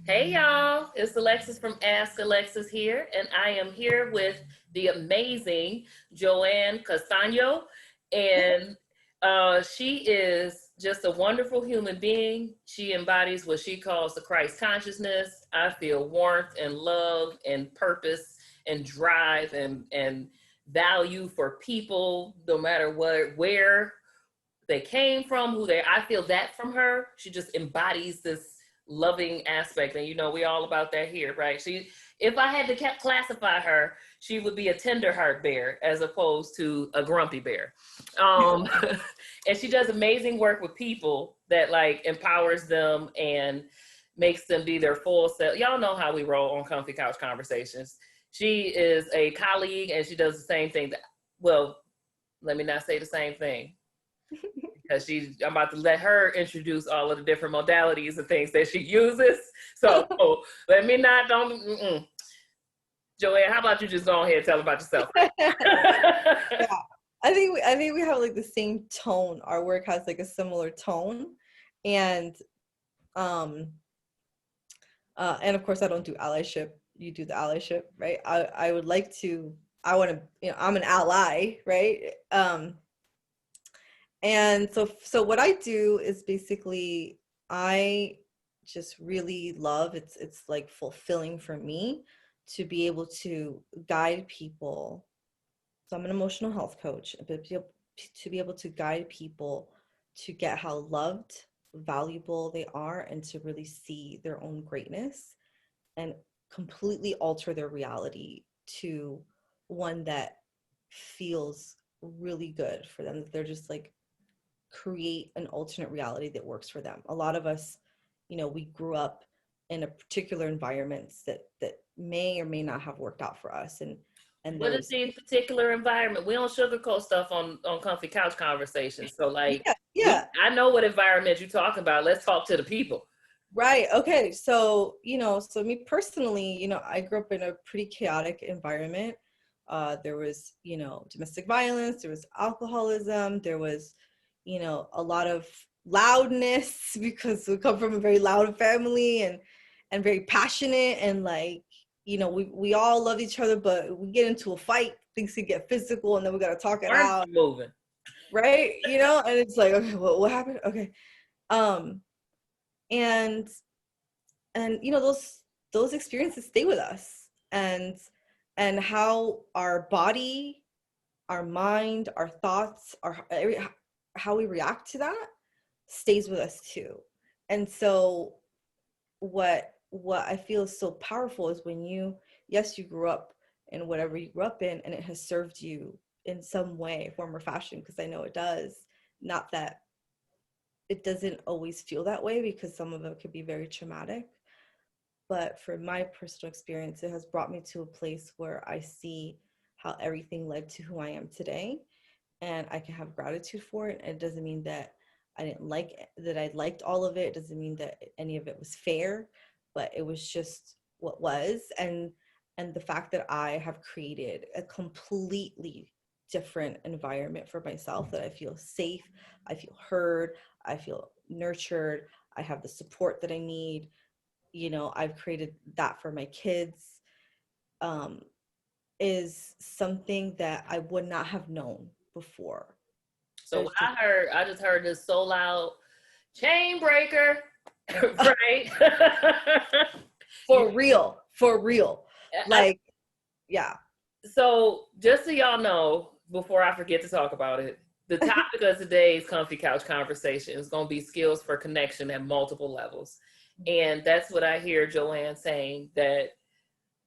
Hey y'all, it's Alexis from Ask Alexis here, and I am here with the amazing Joanne Castaño, and she is just a wonderful human being. She embodies what she calls the Christ consciousness. I feel warmth and love and purpose and drive and value for people, no matter what, where they came from, who they. I feel that from her. She just embodies this loving aspect, and we all about that here, right? If I had to classify her, she would be a tender heart bear as opposed to a grumpy bear. Um, and she does amazing work with people that like empowers them and makes them be their full self. Y'all know how we roll on Comfy Couch Conversations. She is a colleague, and she does the same thing. Well, let me not say the same thing, because I'm about to let her introduce all of the different modalities and things that she uses. So let me not, Joanne, how about you just go ahead and tell about yourself? Yeah, I think we have like the same tone. Our work has like a similar tone, and and of course I don't do allyship. You do the allyship, right? I would like to. I want to. I'm an ally, right? And so what I do is basically I just really love it's like fulfilling for me to be able to guide people. So I'm an emotional health coach, but to be able to guide people to get how loved, valuable they are, and to really see their own greatness and completely alter their reality to one that feels really good for them. That they're just like create an alternate reality that works for them. A lot of us, we grew up in a particular environments that may or may not have worked out for us, and What there is was the particular environment? We don't sugarcoat stuff on Comfy Couch Conversations. So like, yeah, yeah, I know what environment you're talking about. Let's talk to the people. right, okay. So so me personally, I grew up in a pretty chaotic environment. There was domestic violence, there was alcoholism, there was a lot of loudness because we come from a very loud family, and very passionate, and like we all love each other, but we get into a fight, things can get physical, and then we got to talk it Aren't out, you moving? right? And it's like, okay, what happened? Okay. um and those experiences stay with us, and how our body, our mind, our thoughts, how we react to that stays with us too. And so what I feel is so powerful is when you grew up in whatever you grew up in, and it has served you in some way, form, or fashion, because I know it does. Not that it doesn't always feel that way, because some of it could be very traumatic, but for my personal experience, it has brought me to a place where I see how everything led to who I am today, and I can have gratitude for it. And it doesn't mean that I liked all of it. It doesn't mean that any of it was fair, but it was just what was. And the fact that I have created a completely different environment for myself, that I feel safe, I feel heard, I feel nurtured, I have the support that I need. I've created that for my kids, um, is something that I would not have known before. So There's just I just heard this so loud, chain breaker, right? You, for real. I, Like, yeah. so just so y'all know, before I forget to talk about it, the topic of today's Comfy Couch Conversation is going to be skills for connection at multiple levels. And that's what I hear Joanne saying, that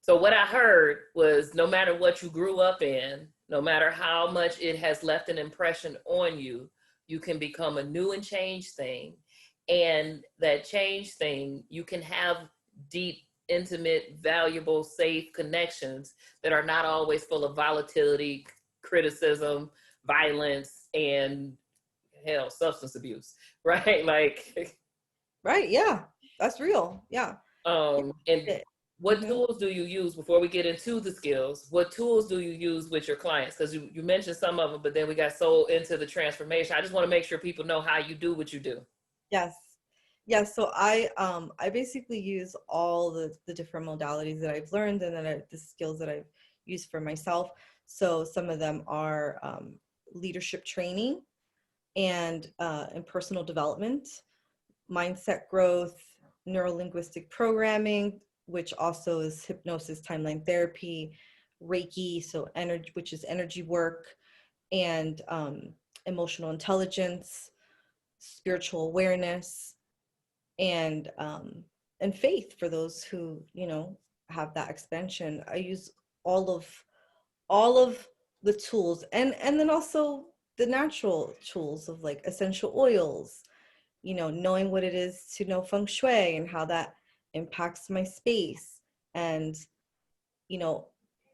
so what I heard was, no matter what you grew up in, no matter how much it has left an impression on you, you can become a new and changed thing. And that change thing, you can have deep, intimate, valuable, safe connections that are not always full of volatility, criticism, violence, and hell, substance abuse, right? Like, Right, yeah. That's real. Yeah. and what Mm-hmm. tools do you use before we get into the skills? What tools do you use with your clients? Because you mentioned some of them, but then we got so into the transformation. I just want to make sure people know how you do what you do. Yes. Yeah, so I basically use all the different modalities that I've learned, and then the skills that I've used for myself. So some of them are leadership training and personal development, mindset growth, neurolinguistic programming, which also is hypnosis, timeline therapy, Reiki, so energy, which is energy work, and emotional intelligence, spiritual awareness, and and faith for those who, you know, have that expansion. I use all of all of the tools, and then also the natural tools of like essential oils, you know, knowing what it is to know feng shui and how that impacts my space, and you know,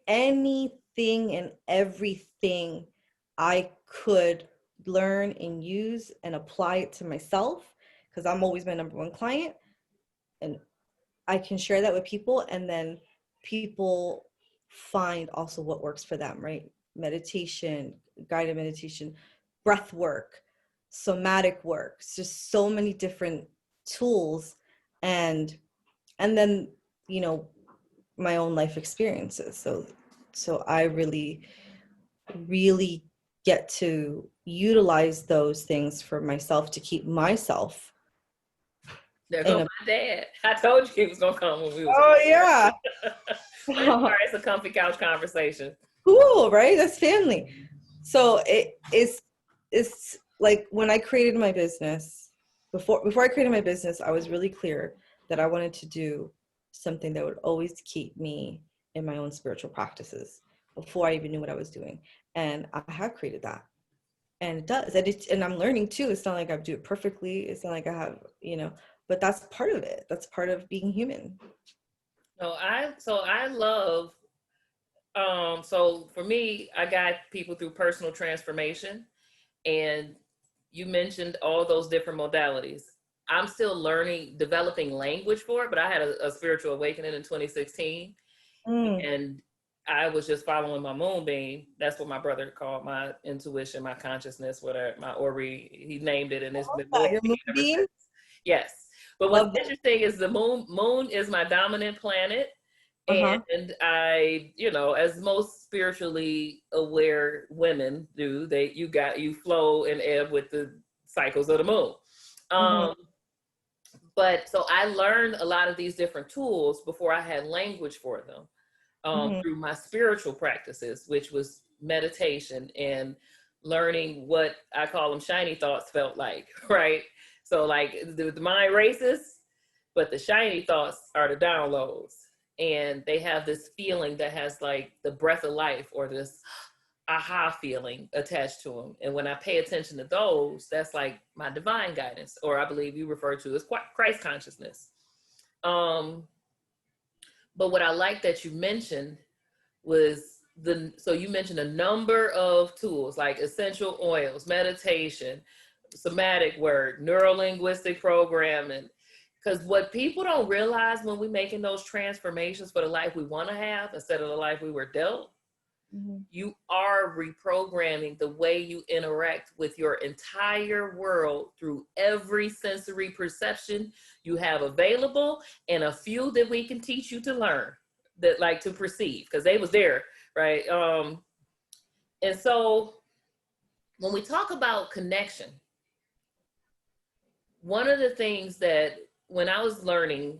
anything and everything I could learn and use and apply it to myself, because I'm always my number one client, and I can share that with people, and then people find also what works for them, right? Meditation, guided meditation, breath work, somatic work, it's just so many different tools, and and then, you know, my own life experiences. So I really get to utilize those things for myself to keep myself There in go a my dad. I told you he was gonna come when we was. oh yeah. But it's all right. It's a comfy couch conversation. Cool, right? That's family. So it's like when I created my business, before I created my business, I was really clear that I wanted to do something that would always keep me in my own spiritual practices before I even knew what I was doing. And I have created that. And it does. And I'm learning too. It's not like I do it perfectly. It's not like I have, you know, but that's part of it. That's part of being human. No, I love so for me, I guide people through personal transformation, and you mentioned all those different modalities. I'm still learning, developing language for it, but I had a spiritual awakening in 2016, Mm. and I was just following my moonbeam. That's what my brother called my intuition, my consciousness, whatever, my Ori. He named it, and it's been Your living ever moonbeam. since. Yes, but what's Love that. interesting is the moon. Moon is my dominant planet, Uh-huh. and I, you know, as most spiritually aware women do, you flow and ebb with the cycles of the moon. Mm-hmm. Um, but so I learned a lot of these different tools before I had language for them, Mm-hmm. through my spiritual practices, which was meditation and learning what I call them shiny thoughts felt like, right? So like the mind races, but the shiny thoughts are the downloads. And they have this feeling that has like the breath of life or this aha feeling attached to them. And when I pay attention to those, that's like my divine guidance, or I believe you refer to as Christ consciousness. Um, but what I like that you mentioned was so you mentioned a number of tools like essential oils, meditation, somatic work, neurolinguistic programming. Because what people don't realize when we're making those transformations for the life we want to have instead of the life we were dealt, Mm-hmm. you are reprogramming the way you interact with your entire world through every sensory perception you have available, and a few that we can teach you to learn, that like to perceive, because they was there, right? And so when we talk about connection, one of the things that when I was learning,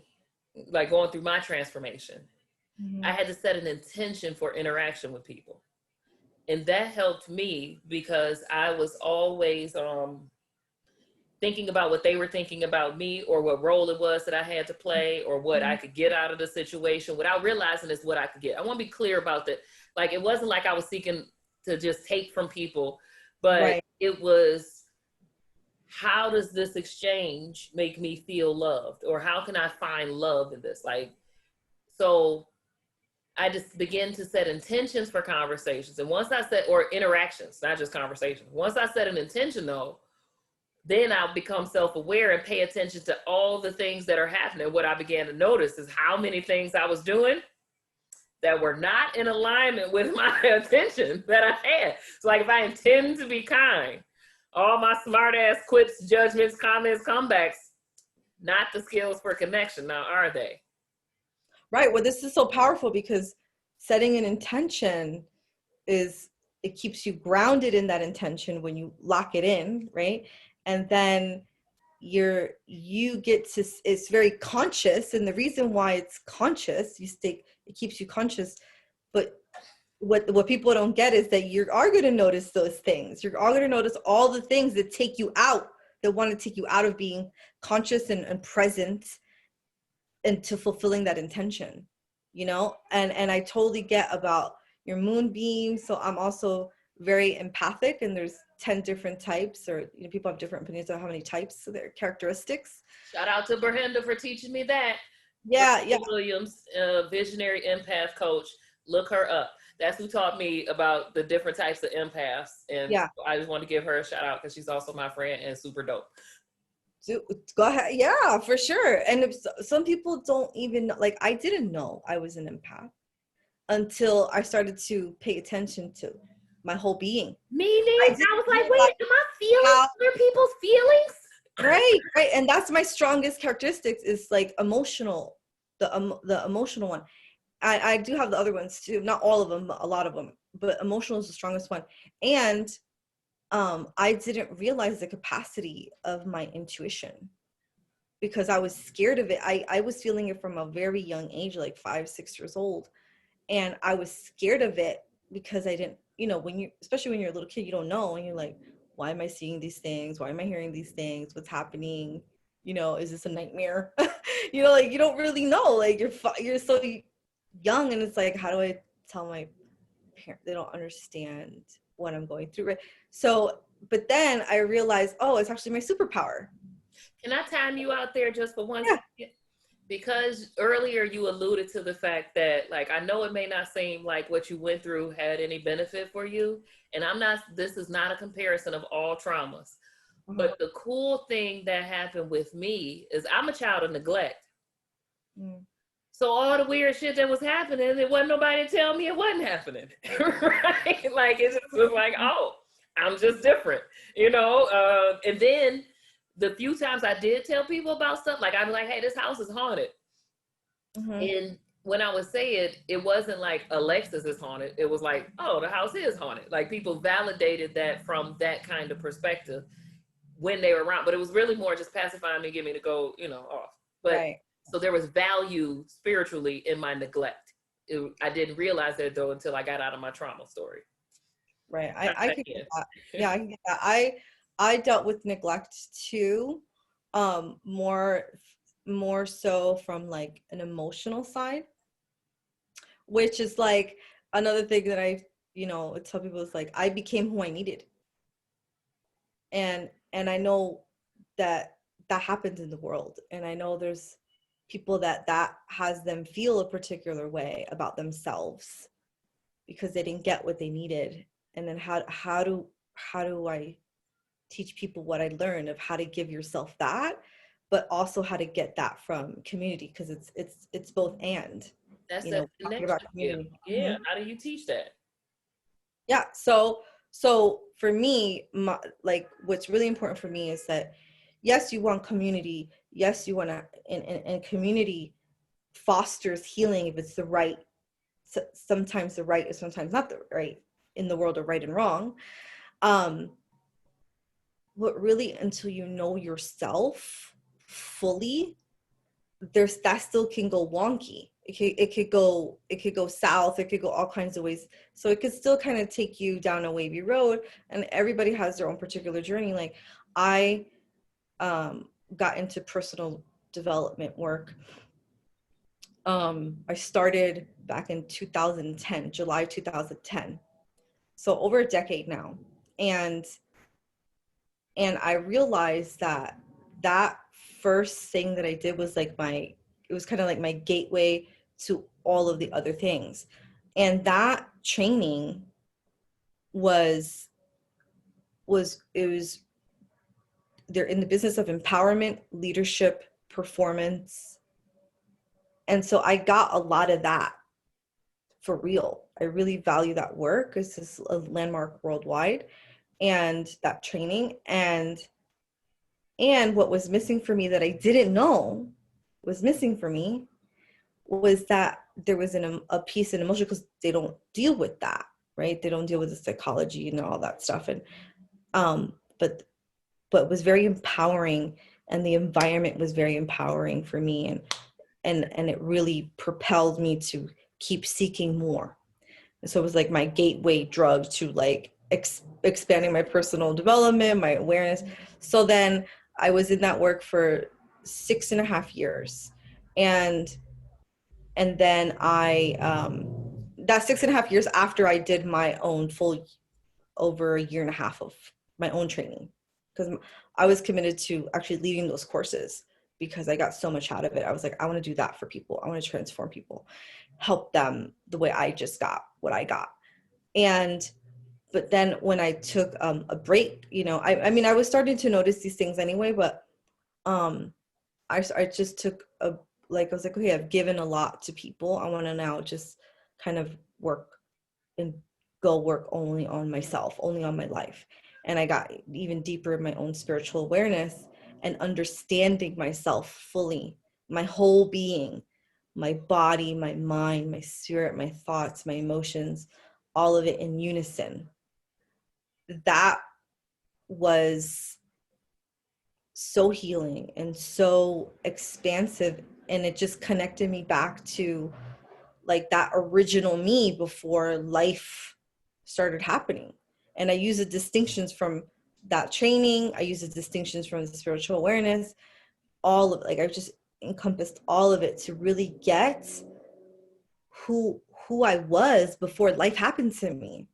like going through my transformation, I Mm-hmm. had to set an intention for interaction with people. And that helped me because I was always thinking about what they were thinking about me, or what role it was that I had to play, or what I could get out of the situation without realizing it's what I could get. I want to be clear about that. Like, it wasn't like I was seeking to just take from people, but Right. it was, how does this exchange make me feel loved? Or how can I find love in this? Like, so I just begin to set intentions for conversations. And once I set, or interactions, not just conversations. Once I set an intention though, then I'll become self-aware and pay attention to all the things that are happening. What I began to notice is how many things I was doing that were not in alignment with my attention that I had. So like if I intend to be kind, all my smart ass quips, judgments, comments, comebacks Not the skills for connection, now are they? Right. Well, this is so powerful because setting an intention is, it keeps you grounded in that intention when you lock it in, right? And then you get to, it's very conscious, and the reason why it's conscious, it keeps you conscious. But what people don't get is that you are going to notice those things. You're all going to notice all the things that take you out, that want to take you out of being conscious and present into fulfilling that intention, you know. And I totally get about your moonbeam. So I'm also very empathic, and there's 10 different types, or you know, people have different opinions on how many types, so their characteristics. Shout out to Berhinda for teaching me that. Yeah. Berhinda Williams, visionary empath coach. Look her up. That's who taught me about the different types of empaths. And Yeah. I just want to give her a shout out because she's also my friend and super dope. Go ahead. Yeah, for sure. And if some people don't even, like, I didn't know I was an empath until I started to pay attention to my whole being. Me I neither. didn't I was like, realize wait, am I feeling how, other people's feelings? right. And that's my strongest characteristics, is like emotional, the emotional one. I do have the other ones too, not all of them, a lot of them, but emotional is the strongest one. And I didn't realize the capacity of my intuition because I was scared of it. I was feeling it from a very young age, like 5, 6 years old. And I was scared of it because I didn't, you know, when you, especially when you're a little kid, you don't know. And you're like, why am I seeing these things? Why am I hearing these things? What's happening? You know, is this a nightmare? You know, like, you don't really know. Like, you're so young, and it's like, how do I tell my parents? They don't understand what I'm going through. Right? So, but then I realized, oh, it's actually my superpower. Can I time you out there just for one Yeah. second? Because earlier you alluded to the fact that, like, I know it may not seem like what you went through had any benefit for you. And this is not a comparison of all traumas. Uh-huh. But the cool thing that happened with me is I'm a child of neglect. Mm. So all the weird shit that was happening, it wasn't nobody to tell me it wasn't happening. Right? Like, it just was like, oh, I'm just different, you know? And then the few times I did tell people about stuff, like I'd be like, hey, this house is haunted. Mm-hmm. And when I would say it, it wasn't like Alexis is haunted. It was like, oh, the house is haunted. Like, people validated that from that kind of perspective when they were around. But it was really more just pacifying me, get me to go, you know, off. But Right. so there was value spiritually in my neglect. I didn't realize that though until I got out of my trauma story. Right. I could get that. Yeah, I can get that. I dealt with neglect too, more so from like an emotional side, which is like another thing that I, you know, tell people is like, I became who I needed. And I know that that happens in the world, and I know there's people that has them feel a particular way about themselves because they didn't get what they needed. And then how do I teach people what I learned of how to give yourself that, but also how to get that from community, because it's both and, That's you that know, talking connection about skill. community. Yeah. How do you teach that? Yeah. So for me, like, what's really important for me is that, yes, you want community. Yes, you want to, and community fosters healing if it's the right. Sometimes the right is sometimes not the right in the world of right and wrong. Um, but really, until you know yourself fully, there's that still can go wonky. It could go south. It could go all kinds of ways. So it could still kind of take you down a wavy road. And everybody has their own particular journey. Like, I got into personal development work. I started back in 2010, July 2010. So over a decade now. And I realized that that first thing that I did was like it was kind of like my gateway to all of the other things. And that training was it was they're in the business of empowerment, leadership, performance. And so I got a lot of that for real. I really value that work. This is a landmark worldwide, and that training. And And what was missing for me that I didn't know was missing for me was that there was a piece in emotion, because they don't deal with that, right? They don't deal with the psychology and all that stuff. And um, but it was very empowering, and the environment was very empowering for me, and it really propelled me to keep seeking more. So it was like my gateway drug to like expanding my personal development, my awareness. So then I was in that work for 6.5 years. And then that 6.5 years after I did my own full, over a year and a half of my own training, because I was committed to actually leading those courses, because I got so much out of it. I was like, I want to do that for people. I want to transform people, help them the way I just got what I got. And but then when I took a break, I mean, I was starting to notice these things anyway, but um, I just took I was like, okay, I've given a lot to people. I want to now just kind of work and go work only on myself, only on my life. And I got even deeper in my own spiritual awareness and understanding myself fully, my whole being, my body, my mind, my spirit, my thoughts, my emotions, all of it in unison. That was so healing and so expansive, and it just connected me back to like that original me before life started happening. And I use the distinctions from that training, I use the distinctions from the spiritual awareness, all of like I've just encompassed all of it to really get who I was before life happened to me.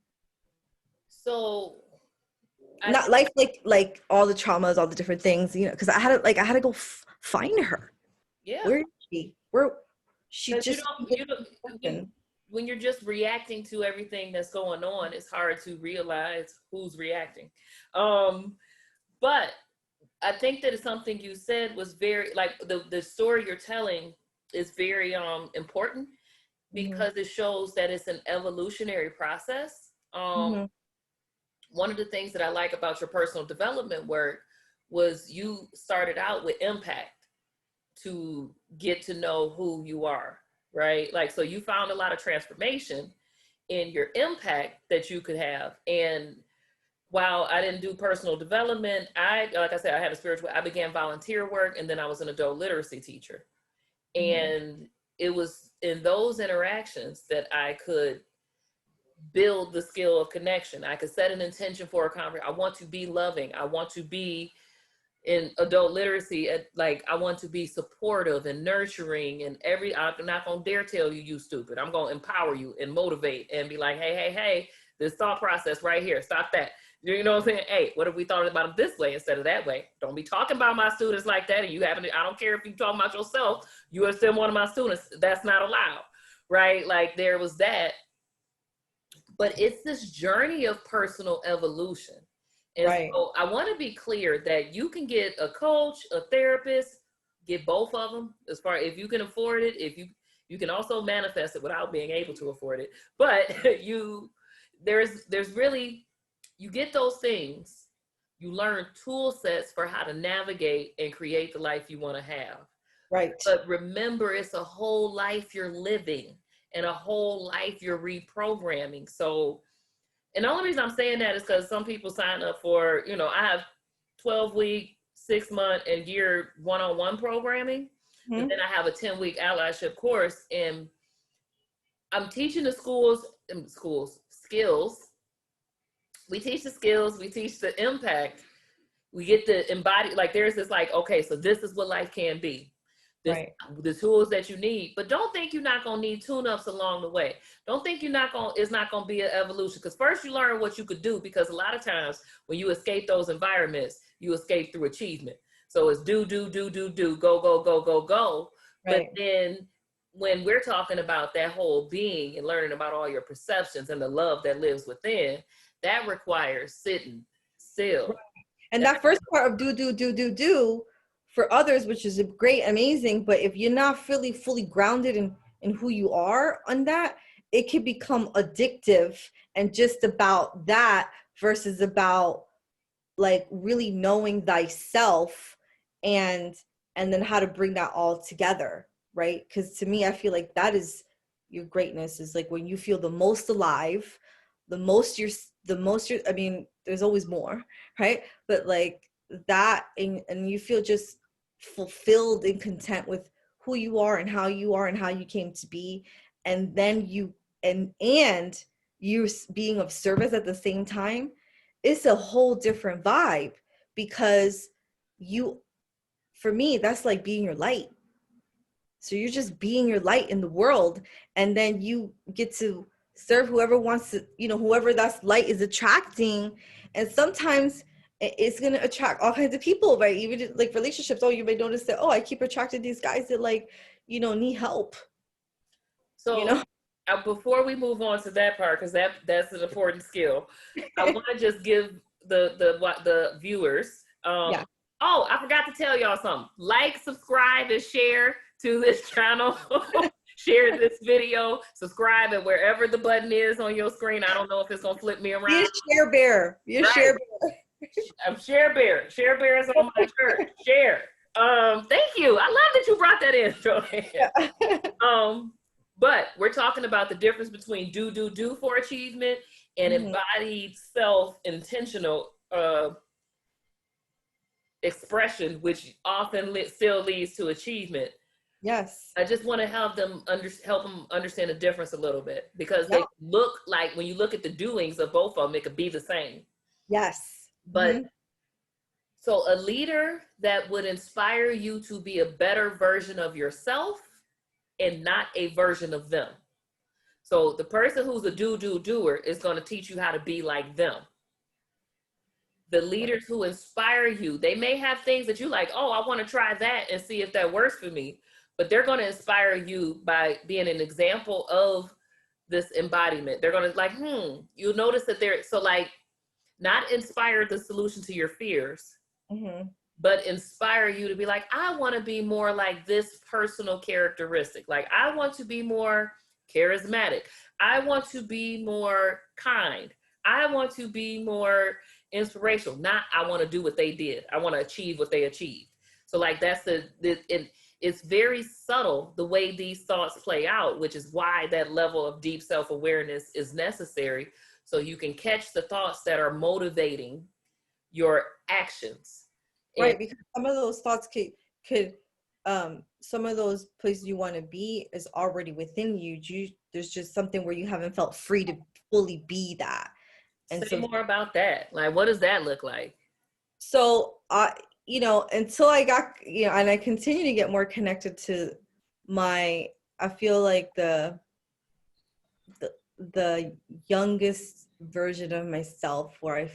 So I Not life like all the traumas, all the different things, because I had to go find her. yeah, Where is she? Where she because just when you're just reacting to everything that's going on, it's hard to realize who's reacting. Um, but I think that it's something you said was very like the story you're telling is very important mm-hmm. because it shows that it's an evolutionary process. Mm-hmm. One of the things that I like about your personal development work was you started out with impact to get to know who you are, right? Like, so you found a lot of transformation in your impact that you could have. And while I didn't do personal development, like I said, I had a spiritual, I began volunteer work, and then I was an adult literacy teacher. Mm-hmm. And it was in those interactions that I could build the skill of connection. I could set an intention for a conversation. I want to be loving. I want to be in adult literacy, like I want to be supportive and nurturing, and I'm not gonna dare tell you stupid. I'm gonna empower you and motivate and be like, hey, this thought process right here, stop that. You know what I'm saying? Hey, what if we thought about it this way instead of that way? Don't be talking about my students like that. And you haven't, I don't care if you talking about yourself, you are still one of my students. That's not allowed, right? Like there was that. But it's this journey of personal evolution. And Right. so I want to be clear that you can get a coach, a therapist, get both of them as far if you can afford it. If you can also manifest it without being able to afford it. But there's really, you get those things, you learn tool sets for how to navigate and create the life you want to have. Right. But remember, it's a whole life you're living and a whole life you're reprogramming. So, and the only reason I'm saying that is because some people sign up for, I have 12-week, 6-month, and year one-on-one programming. Mm-hmm. And then I have a 10-week allyship course. And I'm teaching the skills. We teach the skills, we teach the impact. We get to embody, like there's this like, okay, so this is what life can be. Right. The tools that you need, but don't think you're not gonna need tune-ups along the way. Don't think it's not gonna be an evolution, because first you learn what you could do, because a lot of times when you escape those environments, you escape through achievement. So it's do, go. But Right. then when we're talking about that whole being and learning about all your perceptions and the love that lives within, that requires sitting still. And that first part of do for others, which is great, amazing, but if you're not fully grounded in who you are on that, it can become addictive and just about that versus about like really knowing thyself, and then how to bring that all together, right? Because to me, I feel like that is your greatness, is like when you feel the most alive, the most you're, I mean, there's always more, right? But like that, and you feel just fulfilled and content with who you are and how you are and how you came to be. And then you, and you being of service at the same time, it's a whole different vibe, because you, for me, that's like being your light. So you're just being your light in the world, and then you get to serve whoever wants to, whoever that light is attracting. And sometimes it's going to attract all kinds of people, right? Even like relationships. Oh, you may notice that, oh, I keep attracting these guys that like, need help, you So know? before we move on to that part, because that's an important skill, I want to just give the viewers. Yeah. Oh, I forgot to tell y'all something. Like, subscribe, and share to this channel. Share this video, subscribe, and wherever the button is on your screen. I don't know if it's gonna flip me Be a around. share bear. Be a Right. share bear. I'm share bear. Share bear is on my shirt. Share. Thank you. I love that you brought that in, Joanne. Um, but we're talking about the difference between do for achievement and Mhm. embodied self intentional expression, which often still leads to achievement. Yes. I just want to help them understand the difference a little bit, because Yeah. they look like, when you look at the doings of both of them, it could be the same. Yes. But Mhm. so a leader that would inspire you to be a better version of yourself and not a version of them. So the person who's a doer is going to teach you how to be like them. The leaders who inspire you, they may have things that you like, oh, I want to try that and see if that works for me. But they're going to inspire you by being an example of this embodiment. They're going to like, you'll notice that they're so like, not inspire the solution to your fears, Mhm. but inspire you to be like, I want to be more like this personal characteristic. Like, I want to be more charismatic. I want to be more kind. I want to be more inspirational. Not, I want to do what they did. I want to achieve what they achieved. So, like, that's it's very subtle the way these thoughts play out, which is why that level of deep self awareness is necessary. So you can catch the thoughts that are motivating your actions. And Right, because some of those thoughts could some of those places you want to be is already within you. There's just something where you haven't felt free to fully be that. And say so more about that. Like, what does that look like? I, until I got, and I continue to get more connected to my, I feel like the the youngest version of myself, where I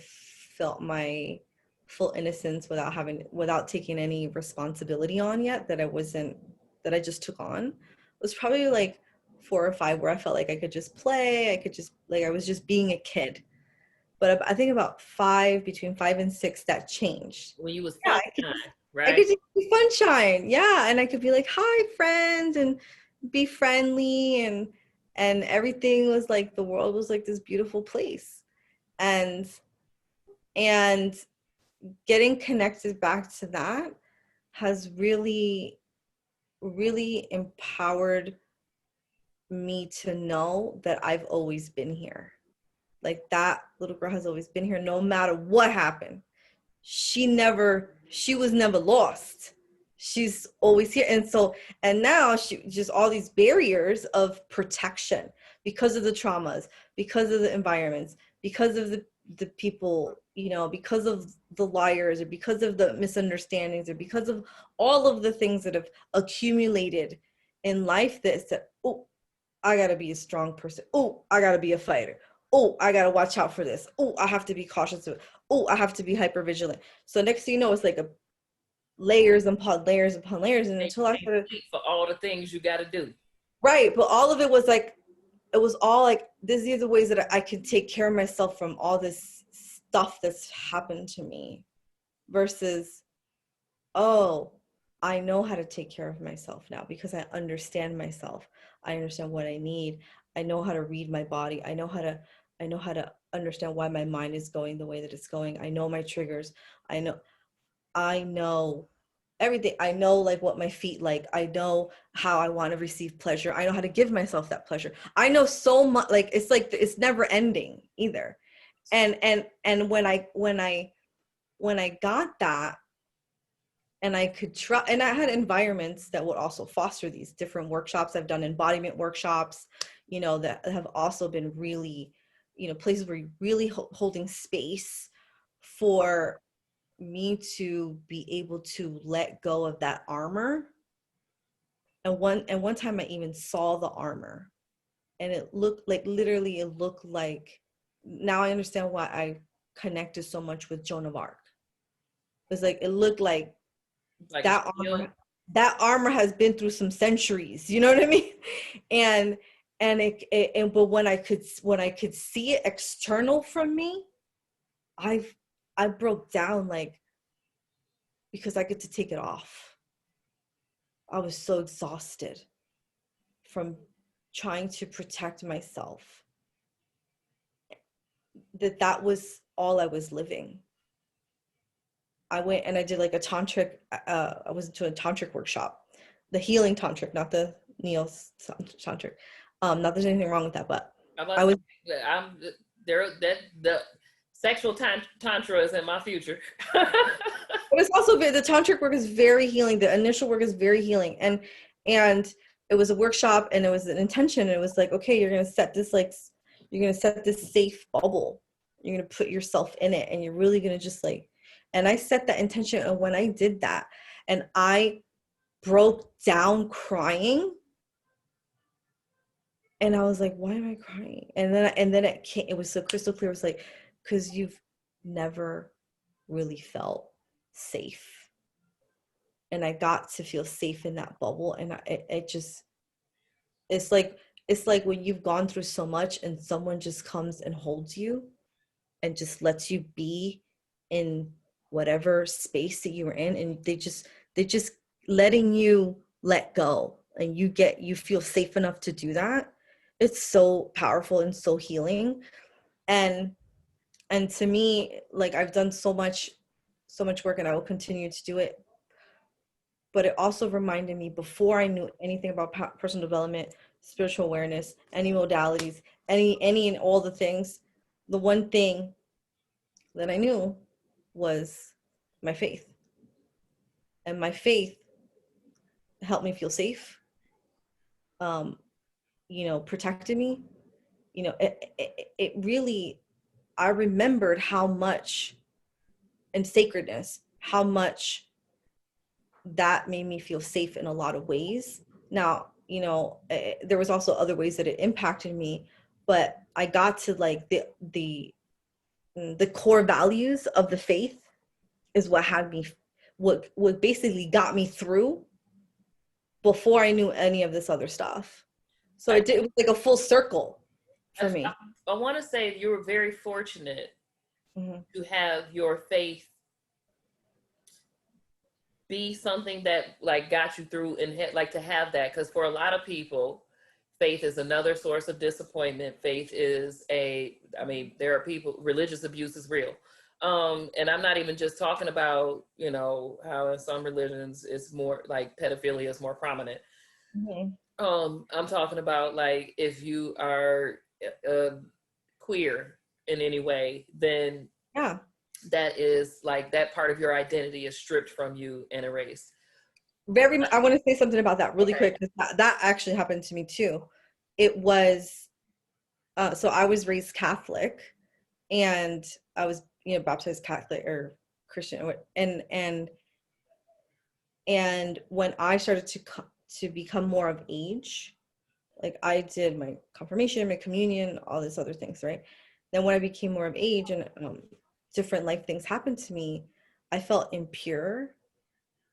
felt my full innocence without taking any responsibility on yet, that I just took on, was probably like 4 or 5, where I felt like I could just play, I could just, like, I was just being a kid. But I think about between 5 and 6, that changed. When you was Yeah, fun time, right? I could just be sunshine. Yeah. And I could be like, hi, friend, and be friendly, and everything was like, the world was like this beautiful place. And and getting connected back to that has really, really empowered me to know that I've always been here. Like, that little girl has always been here, no matter what happened. She was never lost. She's always here. And now she just, all these barriers of protection, because of the traumas, because of the environments, because of the people, because of the liars, or because of the misunderstandings, or because of all of the things that have accumulated in life, that said, oh, I gotta be a strong person. Oh, I gotta be a fighter. Oh, I gotta watch out for this. Oh, I have to be cautious. Oh, I have to be hyper vigilant. So next thing you know, it's like a layers upon layers upon layers. And And until I you started, sleep for all the things you got to do. right, but all of it was like, it was all like, these are the ways that I can take care of myself from all this stuff that's happened to me, versus, oh, I know how to take care of myself now, because I understand myself. I understand what I need. I know how to read my body. I know how to I know how to understand why my mind is going the way that it's going. I know my triggers. I know everything. I know like what my feet like. I know how I want to receive pleasure. I know how to give myself that pleasure. I know so much, like it's never ending either. And when I got that, and I could try, and I had environments that would also foster these different workshops. I've done embodiment workshops, that have also been really, places where you're really holding space for me to be able to let go of that armor. And one time I even saw the armor, and it looked like, literally it looked like, now I understand why I connected so much with Joan of Arc. It's like it looked Like a that shield. armor has been through some centuries, you know what I mean? and but when I could see it external from me, i I broke down, like, because I get to take it off. I was so exhausted from trying to protect myself, that was all I was living. I went and I did like a tantric, I was into a tantric workshop, the healing tantric, not the neo tantric. Not there's anything wrong with that, but I'm I about to was, say, I'm there. That the sexual tantra is in my future. but it's also the tantric work is very healing. The initial work is very healing. And it was a workshop, and it was an intention. It was like, okay, you're gonna set this safe bubble. You're gonna put yourself in it, and you're really gonna just like, and I set that intention. And when I did that, and I broke down crying, and I was like, why am I crying? And then it was so crystal clear. It was like, because you've never really felt safe. And I got to feel safe in that bubble. And it just, it's like, when you've gone through so much and someone just comes and holds you and just lets you be in whatever space that you were in, and they just letting you let go, and you feel safe enough to do that. It's so powerful and so healing. And and to me, like, I've done so much work, and I will continue to do it. But it also reminded me, before I knew anything about personal development, spiritual awareness, any modalities, any and all the things, the one thing that I knew was my faith. And my faith helped me feel safe, um, protected me. It really, I remembered how much, and sacredness, how much that made me feel safe in a lot of ways. Now, there was also other ways that it impacted me, but I got to like the core values of the faith is what had me, what basically got me through before I knew any of this other stuff. So I, it was like a full circle I, for me. I want to say you were very fortunate Hmm. to have your faith be something that like got you through, and like to have that, because for a lot of people, faith is another source of disappointment. Faith is I mean, there are people, religious abuse is real. And I'm not even just talking about, how in some religions it's more like pedophilia is more prominent. Hmm. I'm talking about, like, if you are uh, queer in any way, then Yeah. that is like that part of your identity is stripped from you and erased. I want to say something about that really Okay. quick, because that actually happened to me too. It was, so I was raised Catholic, and I was, baptized Catholic or Christian, and when I started to become more of age, like I did my confirmation, my communion, all these other things, right? Then when I became more of age, and different life things happened to me, I felt impure.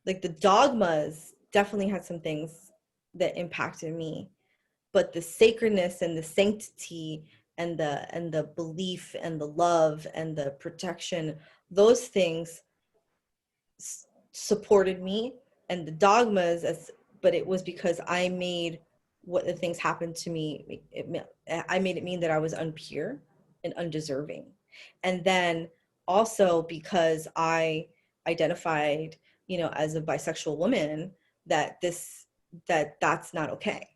Like the dogmas definitely had some things that impacted me, but the sacredness and the sanctity and the belief and the love and the protection, those things supported me. And the dogmas, but it was because I made what the things happened to me, I made it mean that I was unpure. and undeserving. And then also because I identified, you know, as a bisexual woman, that that's not okay,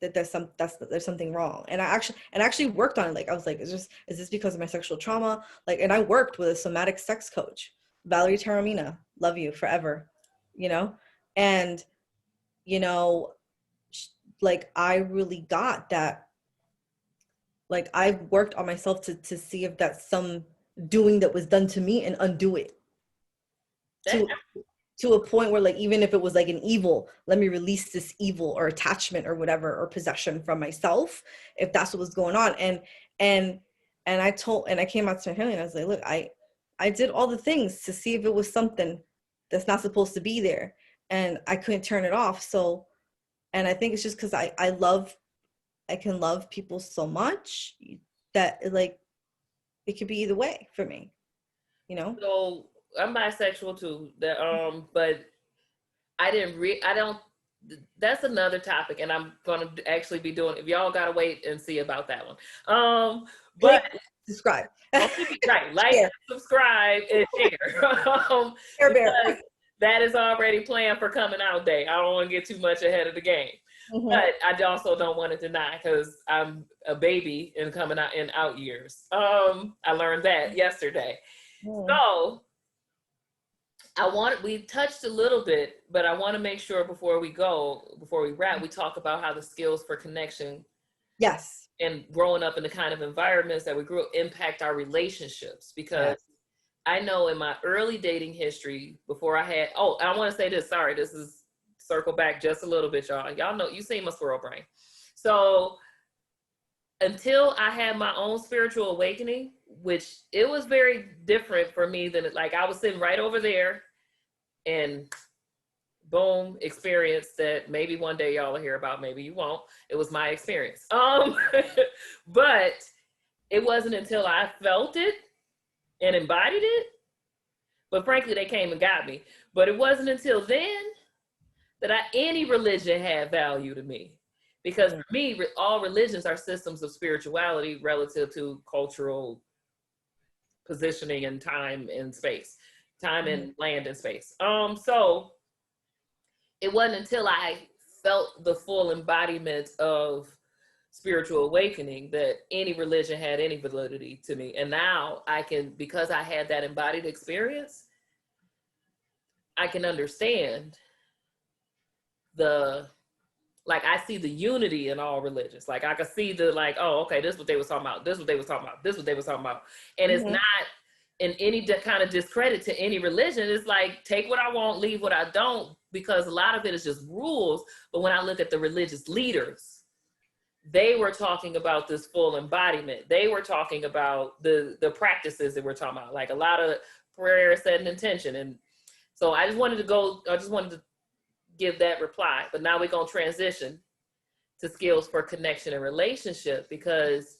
that there's something wrong. And I actually worked on it. Like I was like, is this because of my sexual trauma? Like, and I worked with a somatic sex coach, Valerie Taramina, love you forever, you know. And you know, like I really got that. Like I worked on myself to see if that's some doing that was done to me and undo it That, to to a point where, like, even if it was like an evil, let me release this evil or attachment or whatever or possession from myself, if that's what was going on. And and I came out to my family and I was like, look, I did all the things to see if it was something that's not supposed to be there, and I couldn't turn it off. So, and I think it's just because I can love people so much that like it could be either way for me, you know. so I'm bisexual too. But I don't. That's another topic, and I'm gonna actually be doing. If y'all gotta wait and see about that one. But Like, subscribe. right, like, Share. subscribe, and share. Care Bear. Because that is already planned for coming out day. I don't want to get too much ahead of the game. Mhm. But I also don't want to deny because I'm a baby and coming out in out years. I learned that yesterday. Mhm. So we touched a little bit, but I want to make sure before we wrap, we talk about how the skills for connection Yes. and growing up in the kind of environments that we grew up impact our relationships. Because Yes. I know in my early dating history, before I had, I want to say this, sorry, this is circle back just a little bit, y'all. Y'all know, you seen my squirrel brain. So until I had my own spiritual awakening, which it was very different for me than, like, I was sitting right over there and boom, experience that maybe one day y'all will hear about, maybe you won't. It was my experience. But it wasn't until I felt it and embodied it. But frankly, they came and got me. But it wasn't until then that any religion had value to me. Because Mm. for me, all religions are systems of spirituality relative to cultural positioning and time and space, time Mhm. and land and space. So it wasn't until I felt the full embodiment of spiritual awakening that any religion had any validity to me. And now I can, because I had that embodied experience, I can understand the, like, I see the unity in all religions. Like I could see the, like, oh, okay, this is what they was talking about. This is what they was talking about. This is what they was talking about. And it's Mhm. not in any kind of discredit to any religion. It's like, take what I want, leave what I don't, because a lot of it is just rules. But when I look at the religious leaders, they were talking about this full embodiment. They were talking about the practices that we're talking about, like a lot of prayer, setting intention. And so I just wanted to give that reply. But now we're going to transition to skills for connection and relationship, because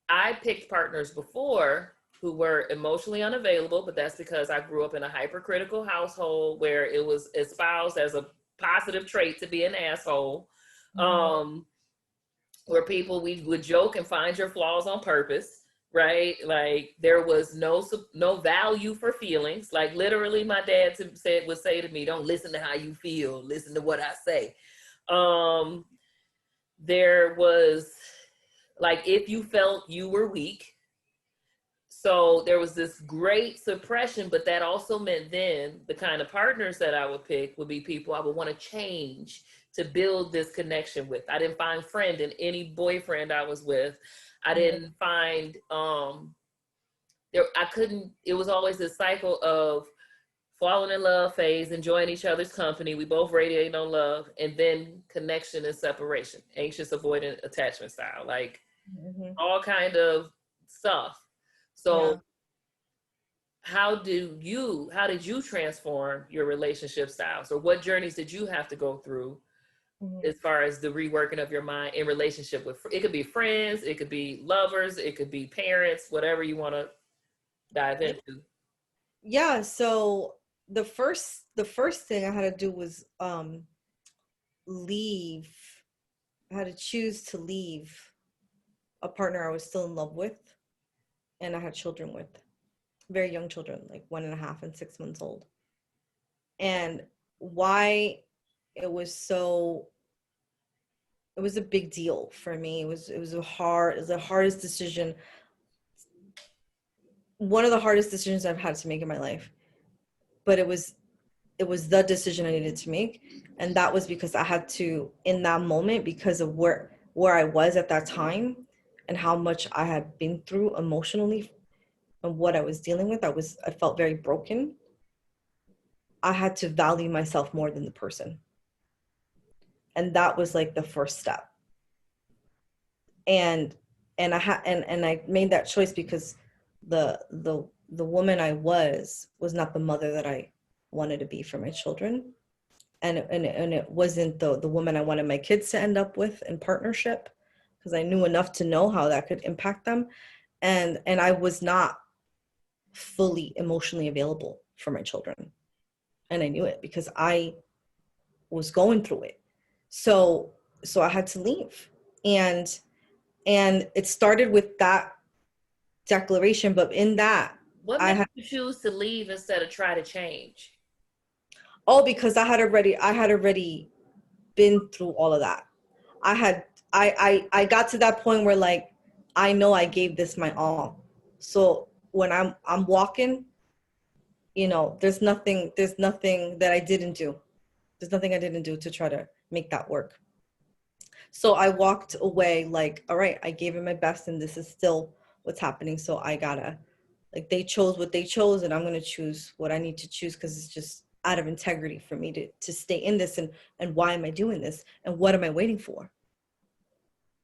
I picked partners before who were emotionally unavailable, but that's because I grew up in a hypercritical household where it was espoused as a positive trait to be an asshole. Mhm. Where people, we would joke and find your flaws on purpose, right? Like there was no value for feelings. Like literally, my dad would say to me, "Don't listen to how you feel. Listen to what I say." Um, there was, like, if you felt you were weak, so there was this great suppression, but that also meant then the kind of partners that I would pick would be people I would want to change to build this connection with. I didn't find friend in any boyfriend I was with. I Mhm. didn't find there, I couldn't, it was always this cycle of falling in love phase, enjoying each other's company. We both radiate on love, and then connection and separation, anxious avoidant attachment style, like Mhm. all kind of stuff. Yeah. So how did you transform your relationship styles, or what journeys did you have to go through Mhm. as far as the reworking of your mind in relationship with, it could be friends, it could be lovers, it could be parents, whatever you want to dive Yeah. into. Yeah. So the first thing I had to do was leave. I had to choose to leave a partner I was still in love with, and I had children with, very young children, like 1.5 and 6 months old. And why it was so, it was a big deal for me. It was the hardest decision, one of the hardest decisions I've had to make in my life. But it was the decision I needed to make. And that was because I had to, in that moment, because of where I was at that time and how much I had been through emotionally and what I was dealing with. I felt very broken. I had to value myself more than the person. And that was like the first step. And and I made that choice because the woman I was not the mother that I wanted to be for my children. And it wasn't the woman I wanted my kids to end up with in partnership, because I knew enough to know how that could impact them. And I was not fully emotionally available for my children. And I knew it because I was going through it. So I had to leave. And it started with that declaration, but in that What I made had, you choose to leave instead of try to change? oh, because I had already been through all of that. I had I got to that point where, like, I know I gave this my all. So when I'm walking, there's nothing that I didn't do. There's nothing I didn't do to try to make that work. So I walked away like, all right, I gave it my best and this is still what's happening. So I gotta, like, they chose what they chose and I'm gonna choose what I need to choose, because it's just out of integrity for me to stay in this. And why am I doing this? And what am I waiting for?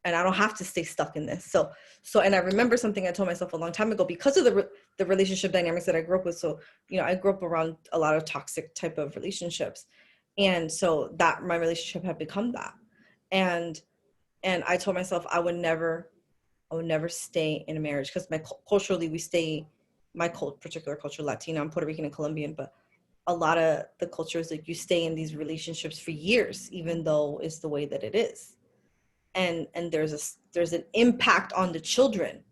And I don't have to stay stuck in this. And I remember something I told myself a long time ago, because of the relationship dynamics that I grew up with. So, I grew up around a lot of toxic type of relationships. And so that my relationship had become that. And I told myself I would never stay in a marriage, because culturally we stay, my particular culture, Latino, I'm Puerto Rican and Colombian, but a lot of the cultures, like, you stay in these relationships for years, even though it's the way that it is. And there's an impact on the children,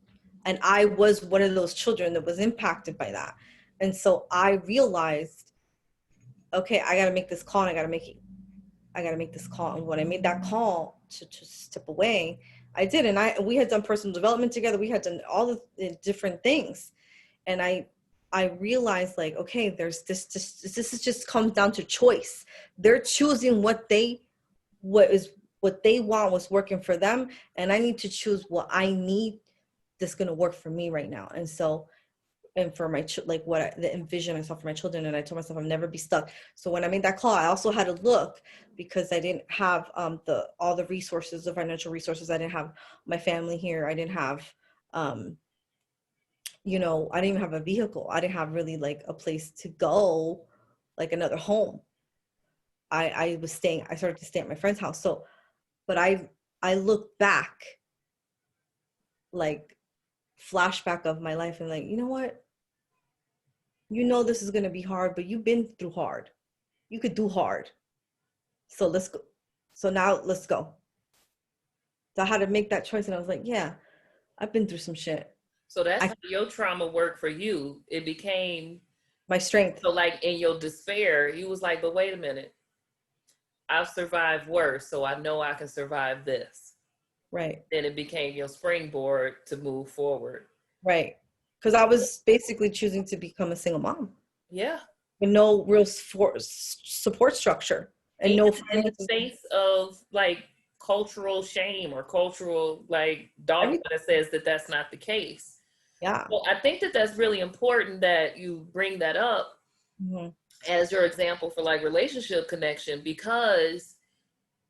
and I was one of those children that was impacted by that. And so I realized, okay, I got to make this call, and I got to make this call. And when I made that call to step away, I did. And we had done personal development together. We had done all the different things. And I realized, like, okay, there's this is just comes down to choice. They're choosing what they want, what's working for them. And I need to choose what I need that's going to work for me right now. And so, and for my like the envision I saw for my children, and I told myself I'll never be stuck. So when I made that call, I also had to look, because I didn't have all the resources, the financial resources. I didn't have my family here. I didn't have I didn't even have a vehicle. I didn't have really, like, a place to go, like another home. I started to stay at my friend's house. So, but I look back, like, flashback of my life, and, like, you know what? This is going to be hard, but you've been through hard. You could do hard. So let's go. So now let's go. So I had to make that choice. And I was like, yeah, I've been through some shit. So that's how your trauma worked for you. It became My strength. so, like, in your despair, you was like, but wait a minute, I've survived worse, so I know I can survive this. Right. Then it became your springboard to move forward. Right. Because I was basically choosing to become a single mom Yeah. with no real support structure and And no in the finances. face of, like, cultural shame or cultural, like, dogma Everything. that says that that's not the case. Yeah. Well, I think that that's really important that you bring that up Mm-hmm. as your example for, like, relationship connection, because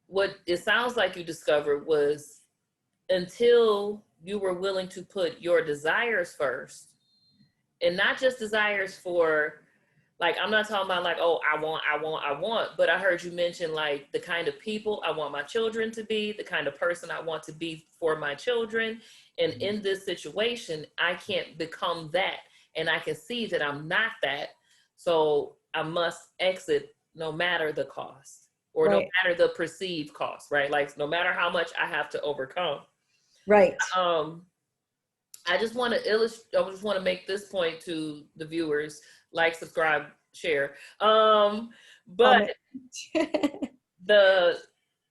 what it sounds like you discovered was, until you were willing to put your desires first, and not just desires for, like, I'm not talking about, like, oh, I want, but I heard you mention, like, the kind of people I want my children to be, the kind of person I want to be for my children. And in this situation, I can't become that. And I can see that I'm not that. So I must exit no matter the cost, or no Right. matter the perceived cost, right? Like, no matter how much I have to overcome. Right. Um, I just want to illustrate. I just want to make this point to the viewers: like, subscribe, share. But Comment. the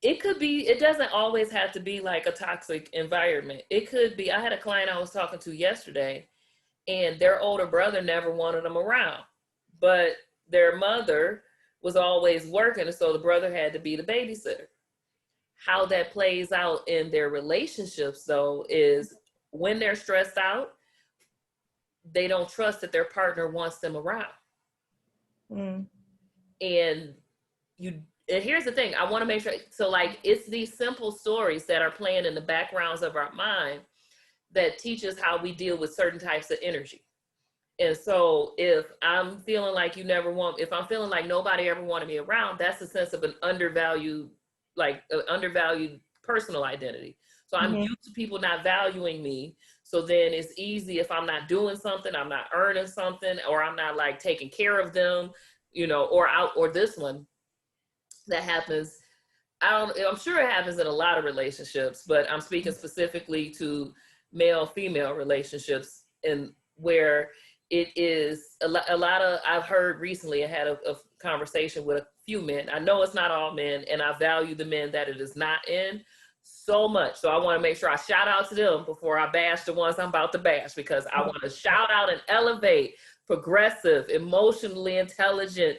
it could be. It doesn't always have to be like a toxic environment. It could be. I had a client I was talking to yesterday, and their older brother never wanted them around, but their mother was always working, and so the brother had to be the babysitter. How that plays out in their relationships, though, is when they're stressed out, they don't trust that their partner wants them around. Mm. And you and here's the thing, I want to make sure, so like, it's these simple stories that are playing in the backgrounds of our mind that teach us how we deal with certain types of energy. And so if I'm feeling like if I'm feeling like nobody ever wanted me around, that's a sense of an undervalued, like an undervalued personal identity. So I'm Mm-hmm. used to people not valuing me. So then it's easy if I'm not doing something, I'm not earning something, or I'm not like taking care of them, or this one that happens. I'm sure it happens in a lot of relationships, but I'm speaking specifically to male female relationships, and where it is a lot of, I've heard recently, I had a conversation with a few men. I know it's not all men, and I value the men that it is not in so much. So I want to make sure I shout out to them before I bash the ones I'm about to bash, because I want to shout out and elevate progressive, emotionally intelligent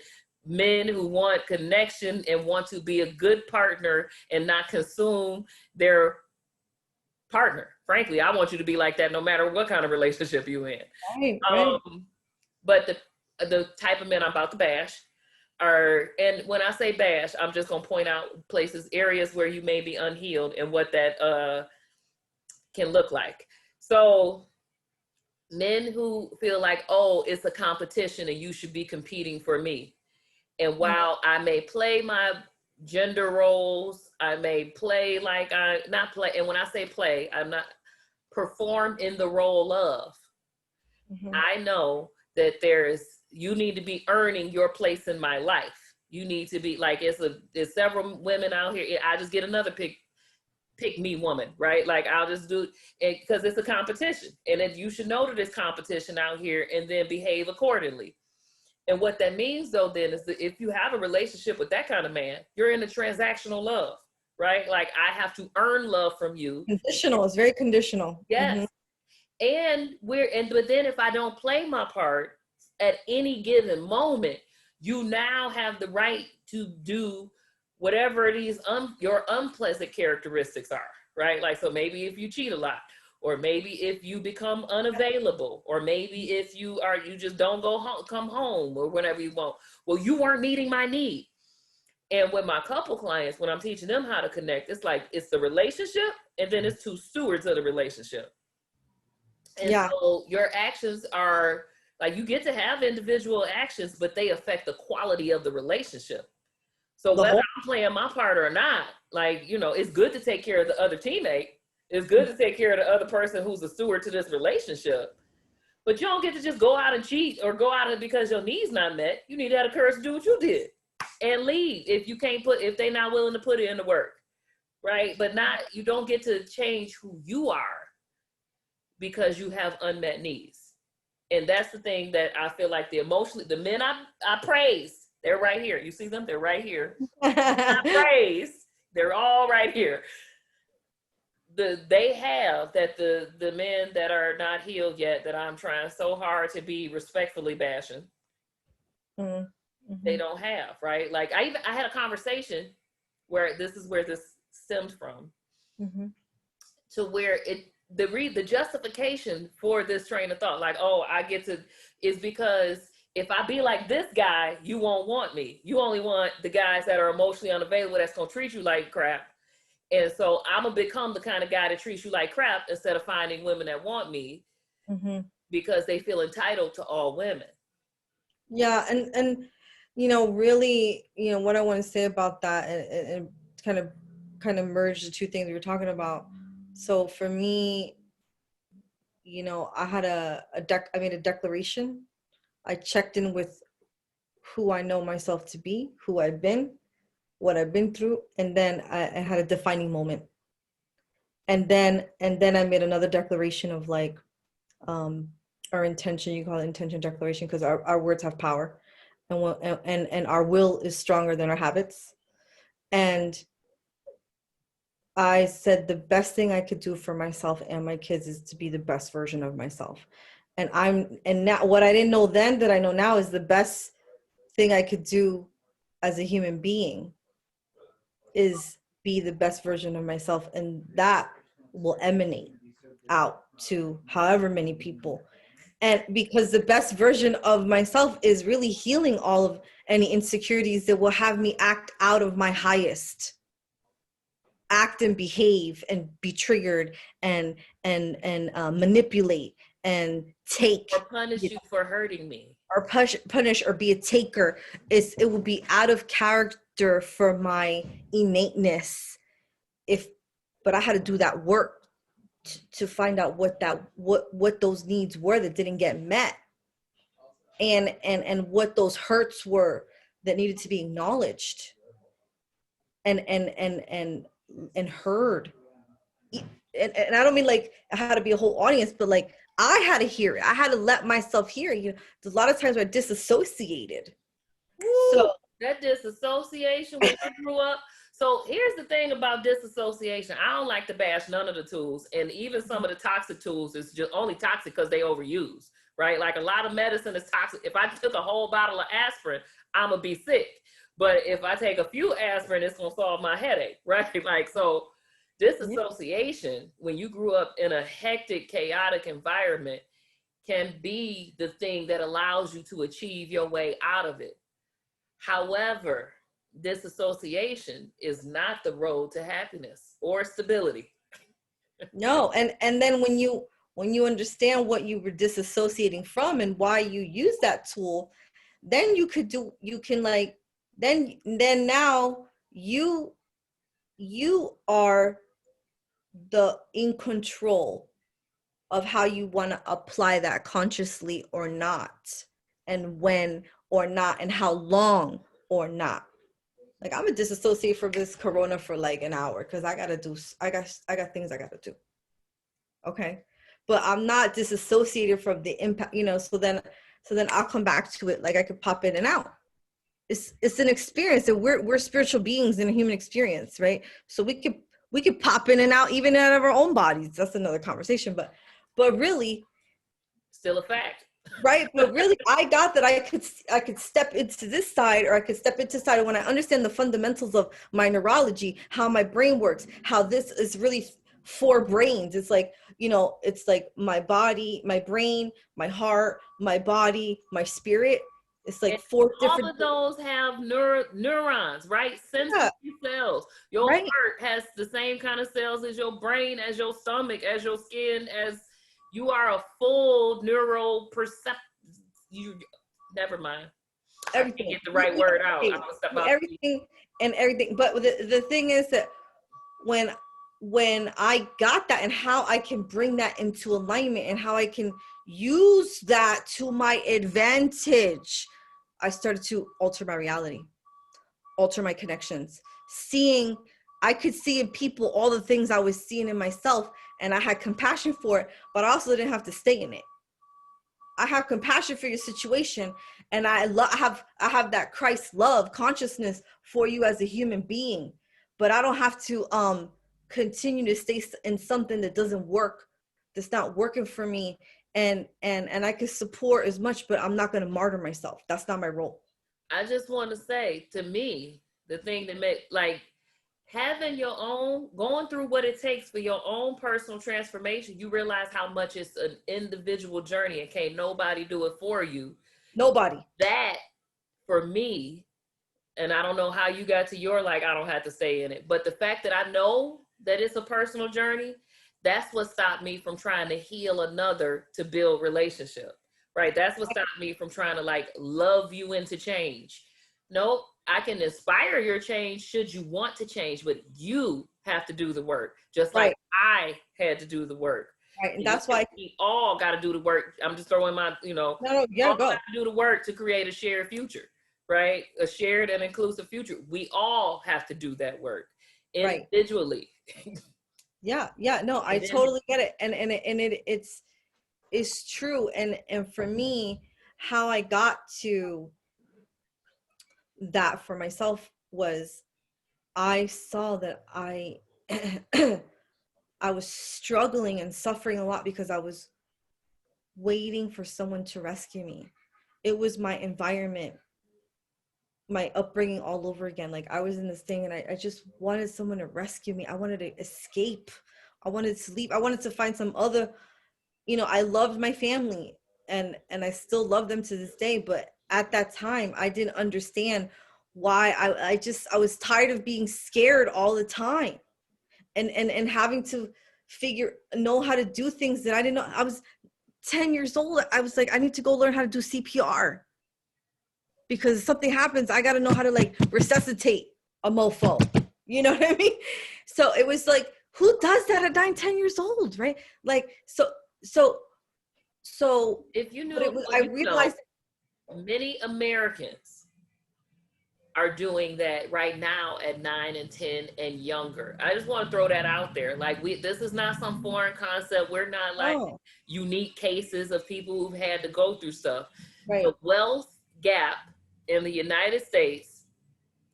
men who want connection and want to be a good partner and not consume their partner. Frankly, I want you to be like that no matter what kind of relationship you're in. Right, right. But the type of men I'm about to bash are, and when I say bash, I'm just gonna point out places, areas where you may be unhealed and what that can look like. So men who feel like, oh, it's a competition and you should be competing for me. And while I may play my gender roles, I may play like I not play. And when I say play, I'm not perform in the role of. Mm-hmm. I know that you need to be earning your place in my life. You need to be like, there's several women out here. I just get another pick me woman, right? Like, I'll just do it because it's a competition, and then you should know that it's competition out here and then behave accordingly. And what that means, though, then, is that if you have a relationship with that kind of man, you're in a transactional love, right? Like, I have to earn love from you. Conditional. It's very conditional. Yes. Mm-hmm. But then if I don't play my part at any given moment, you now have the right to do whatever these your unpleasant characteristics are, right? Like, so maybe if you cheat a lot, or maybe if you become unavailable, or maybe if you just don't come home, or whenever you want. Well, you weren't meeting my need. And with my couple clients, when I'm teaching them how to connect, it's like, it's the relationship, and then it's two stewards of the relationship. And Yeah. so your actions are like, you get to have individual actions, but they affect the quality of the relationship. So The whether whole. I'm playing my part or not, like, it's good to take care of the other teammate. It's good to take care of the other person who's a steward to this relationship. But you don't get to just go out and cheat or go out because your needs not met. You need to have the courage to do what you did and leave if they're not willing to put it into work, right? But you don't get to change who you are because you have unmet needs. And that's the thing that I feel like the men I praise, they're right here. You see them? They're right here. I praise, they're all right here. They have that the men that are not healed yet, that I'm trying so hard to be respectfully bashing, Mm-hmm. they don't have, right? Like, I had a conversation where this stemmed from, Mm-hmm. to where the justification for this train of thought, like, oh, I get to, is because if I be like this guy, you won't want me. You only want the guys that are emotionally unavailable, that's gonna treat you like crap. And so I'm gonna become the kind of guy that treats you like crap instead of finding women that want me, Mm-hmm. because they feel entitled to all women. Yeah, and really, what I want to say about that, and kind of merge the two things we were talking about. So for me, I had I made a declaration. I checked in with who I know myself to be, who I've been, what I've been through, and then I had a defining moment. And then I made another declaration of like, our intention. You call it intention declaration, because our words have power, and our will is stronger than our habits. And I said the best thing I could do for myself and my kids is to be the best version of myself. And now what I didn't know then that I know now is the best thing I could do as a human being is be the best version of myself. And that will emanate out to however many people. And because the best version of myself is really healing all of any insecurities that will have me act out of my highest, act and behave and be triggered and manipulate and take, Or punish you for hurting me. or punish or be a taker. It will be out of character for my innateness. If But I had to do that work to find out what those needs were that didn't get met, and what those hurts were that needed to be acknowledged and heard. And I don't mean like I had to be a whole audience, but like I had to hear it. I had to let myself hear it. There's a lot of times where I disassociated. Woo, So that disassociation when I grew up. So here's the thing about disassociation. I don't like to bash none of the tools, and even some of the toxic tools is just only toxic because they overuse, right? Like a lot of medicine is toxic. If I took a whole bottle of aspirin, I'm gonna be sick. But if I take a few aspirin, it's gonna solve my headache, right? Like, so disassociation, when you grew up in a hectic, chaotic environment, can be the thing that allows you to achieve your way out of it. However, disassociation is not the road to happiness or stability. no, and then when you understand what you were disassociating from and why you use that tool, then you can like, then now you are the in control of how you want to apply that consciously or not, and when or not, and how long or not. Like I'm gonna disassociate from this corona for like an hour because I got things I gotta do. Okay. But I'm not disassociated from the impact, so then I'll come back to it. Like I could pop in and out. It's an experience, and we're spiritual beings in a human experience, right? So we could pop in and out even out of our own bodies. That's another conversation. But really, Still a fact. right? But really, I got that I could step into this side, or I could step into side when I understand the fundamentals of my neurology, how my brain works, how this is really four brains. It's like my body, my brain, my heart, my body, my spirit. It's like And four all different. of those have neurons, right? Sensory Yeah, cells. Your right. heart has the same kind of cells as your brain, as your stomach, as your skin, as you are a full neural percept. You never mind. I can't Everything. get the right word out. I'm gonna step out. Everything. But the thing is that when I got that, and how I can bring that into alignment, and how I can use that to my advantage, I started to alter my reality, alter my connections. I could see in people all the things I was seeing in myself, and I had compassion for it, but I also didn't have to stay in it. I have compassion for your situation, and I have that Christ love consciousness for you as a human being, but I don't have to continue to stay in something that doesn't work, that's not working for me, and I can support as much, but I'm not going to martyr myself. That's not my role. I just want to say, to me, the thing that make like having your own, going through what it takes for your own personal transformation, you realize how much it's an individual journey and can't nobody do it for you. Nobody. That, for me, and I don't know how you got to your, like, I don't have to stay in it, but the fact that I know that it's a personal journey, that's what stopped me from trying to heal another to build relationship, right? That's what stopped me from trying to like love you into change. Nope, I can inspire your change should you want to change, but you have to do the work, just like Right. I had to do the work. Right. And And that's why we all got to do the work. I'm just throwing my, no, you all gotta go. got to do the work to create a shared future, right? A shared and inclusive future. We all have to do that work Right. individually. Yeah, no, I And then totally get it. It's true. And for me, how I got to that for myself was I saw that I was struggling and suffering a lot because I was waiting for someone to rescue me. It was my environment, my upbringing all over again. Like I was in this thing and I just wanted someone to rescue me. I wanted to escape. I wanted to leave. I wanted to find some other, I loved my family and I still love them to this day. But at that time, I didn't understand why I was tired of being scared all the time and having to know how to do things that I didn't know. I was 10 years old. I was like, I need to go learn how to do CPR because if something happens, I got to know how to like resuscitate a mofo. You know what I mean? So it was like, who does that at 9, 10 years old? Right. Like, so, if you but knew, it was, well, I you know, realized. many Americans are doing that right now at 9 and 10 and younger. I just want to throw that out there. Like this is not some foreign concept. We're not like Oh, unique cases of people who've had to go through stuff. The right. wealth gap in the United States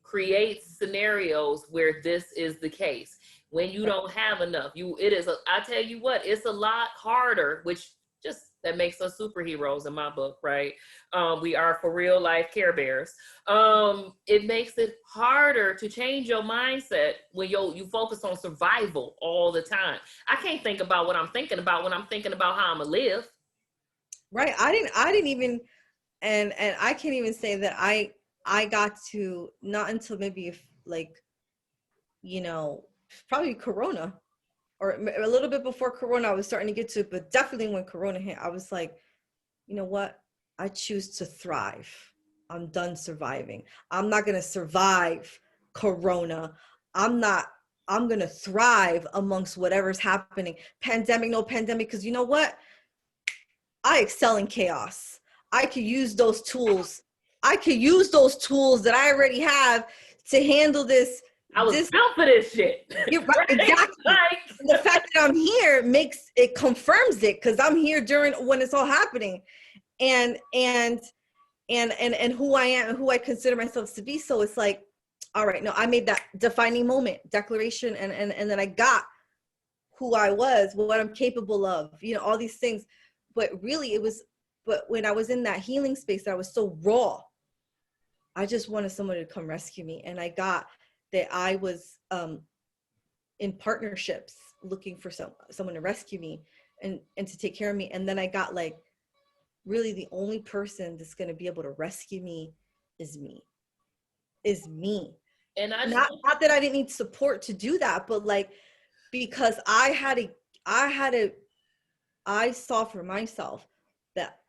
creates scenarios where this is the case. When you Right. don't have enough, I tell you what, it's a lot harder, which just that makes us superheroes in my book, right? We are for real life Care Bears. It makes it harder to change your mindset when you focus on survival all the time. I can't think about what I'm thinking about when I'm thinking about how I'm gonna live. Right. I didn't even, and I can't even say that I got to, not until maybe if like, you know, probably Corona or a little bit before Corona, I was starting to get to it, but definitely when Corona hit, I was like, you know what? I choose to thrive. I'm done surviving. I'm not going to survive Corona. I'm not, I'm going to thrive amongst whatever's happening. Pandemic, no pandemic. Cause you know what? I excel in chaos. I could use those tools. I could use those tools that I already have to handle this. I was This, built for this shit. you're right, Right? exactly. Like, And the fact that I'm here makes it confirms it because I'm here during when it's all happening, and who I am and who I consider myself to be. So it's like, all right, no, I made that defining moment, declaration, and then I got who I was, what I'm capable of, all these things. But really, but when I was in that healing space, I was so raw. I just wanted someone to come rescue me, and I got that I was in partnerships looking for someone to rescue me and to take care of me, and then I got like, really, the only person that's going to be able to rescue me is me. Is me. and I just Not that I didn't need support to do that, but like because I saw for myself that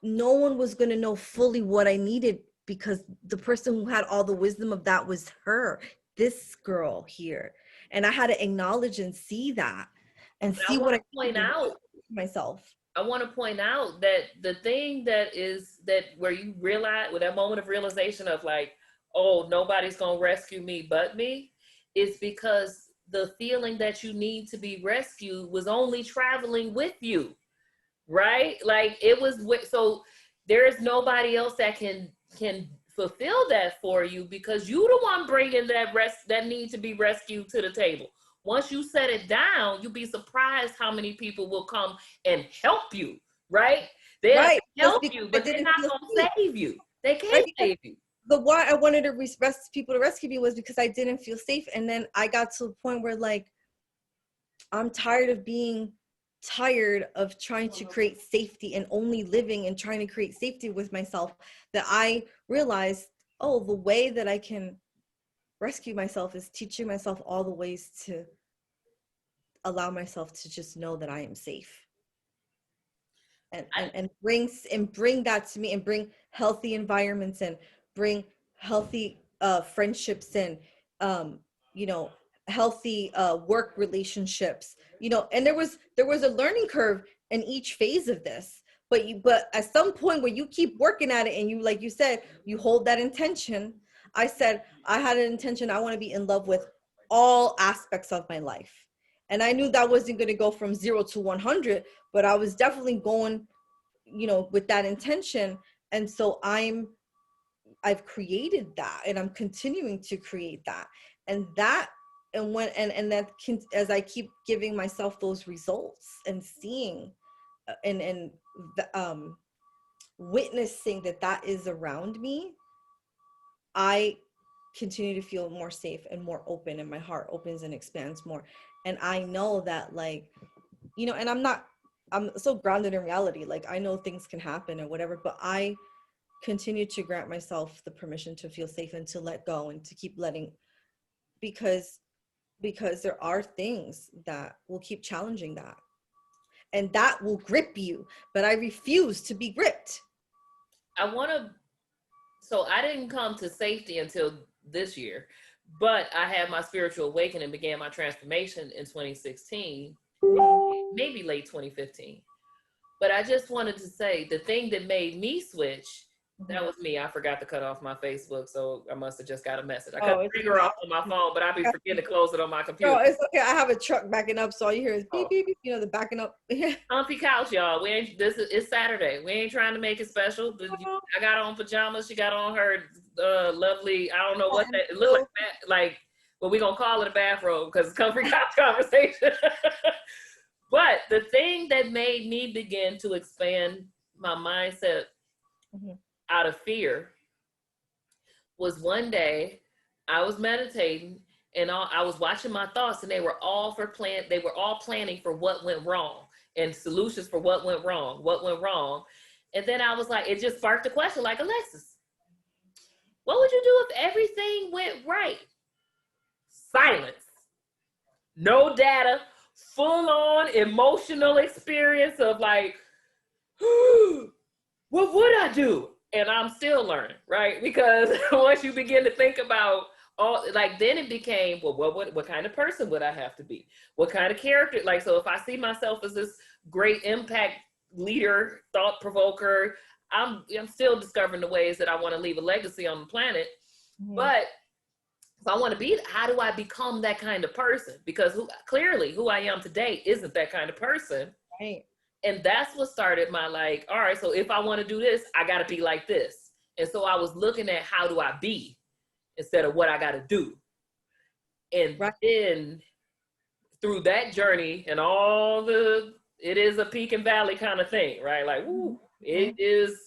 no one was going to know fully what I needed because the person who had all the wisdom of that was her, this girl here. And I had to acknowledge and see that and I see want what to I point needed out myself. I want to point out that the thing that is that where you realize with that moment of realization of like, oh, nobody's gonna rescue me but me, is because the feeling that you need to be rescued was only traveling with you, right? Like it was so there is nobody else that can fulfill that for you because you the one bringing that need to be rescued to the table. Once you set it down, you'll be surprised how many people will come and help you, right? They'll Right. help Because you, I but they're didn't not feel safe. gonna save you. They Right. can't Because save you. the why I wanted to people to rescue me was because I didn't feel safe. And then I got to a point where like, I'm tired of trying to create safety and only living and trying to create safety with myself, that I realized, oh, the way that I can rescue myself is teaching myself all the ways to allow myself to just know that I am safe, and bring that to me, and bring healthy environments, and bring healthy friendships, and um you know healthy work relationships, and there was a learning curve in each phase of this, but at some point where you keep working at it and you, like you said, you hold that intention. I said I had an intention, I want to be in love with all aspects of my life, And I knew that wasn't going to go from 0 to 100, but I was definitely going, with that intention. And so I've created that, and I'm continuing to create that. And that, and when, and that can, as I keep giving myself those results and seeing, and witnessing that is around me, I continue to feel more safe and more open, and my heart opens and expands more. And I know that, like, and I'm so grounded in reality. Like, I know things can happen or whatever, but I continue to grant myself the permission to feel safe and to let go and to keep letting, because there are things that will keep challenging that, and that will grip you, but I refuse to be gripped. So I didn't come to safety until this year, but I had my spiritual awakening, began my transformation in 2016, maybe late 2015. But I just wanted to say the thing that made me switch, that was me. I forgot to cut off my Facebook, so I must have just got a message. I couldn't figure off on my phone, but I'd be forgetting to close it on my computer. Oh, it's okay. I have a truck backing up, so all you hear is beep, beep, beep, the backing up. Comfy couch, y'all. It's Saturday. We ain't trying to make it special. I got on pajamas. She got on her lovely, I don't know what that, it looked like, well, we're going to call it a bathrobe because it's comfy couch conversation. But the thing that made me begin to expand my mindset out of fear was one day I was meditating, and I was watching my thoughts, and they were all planning for what went wrong and solutions for what went wrong. And then I was like, it just sparked a question, like, Alexis, what would you do if everything went right? Silence. No data. Full on emotional experience of like, what would I do? And I'm still learning, right? Because once you begin to think about then it became, well, what kind of person would I have to be? What kind of character? Like, so if I see myself as this great impact leader, thought provoker, I'm still discovering the ways that I want to leave a legacy on the planet. But if I want to be, how do I become that kind of person? Because clearly who I am today isn't that kind of person. Right. And that's what started my, like, all right, so if I want to do this, I got to be like this. And so I was looking at how do I be instead of what I got to do. And then through that journey and it is a peak and valley kind of thing, right? Like, woo, it is.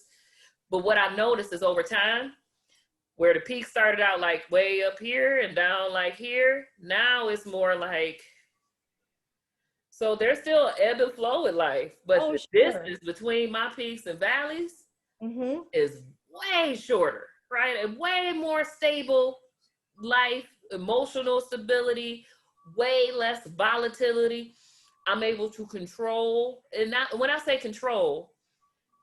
But what I noticed is over time, where the peak started out like way up here and down like here, now it's more like, so there's still ebb and flow in life, but the distance between my peaks and valleys is way shorter, right? And way more stable life, emotional stability, way less volatility. I'm able to control, and when I say control,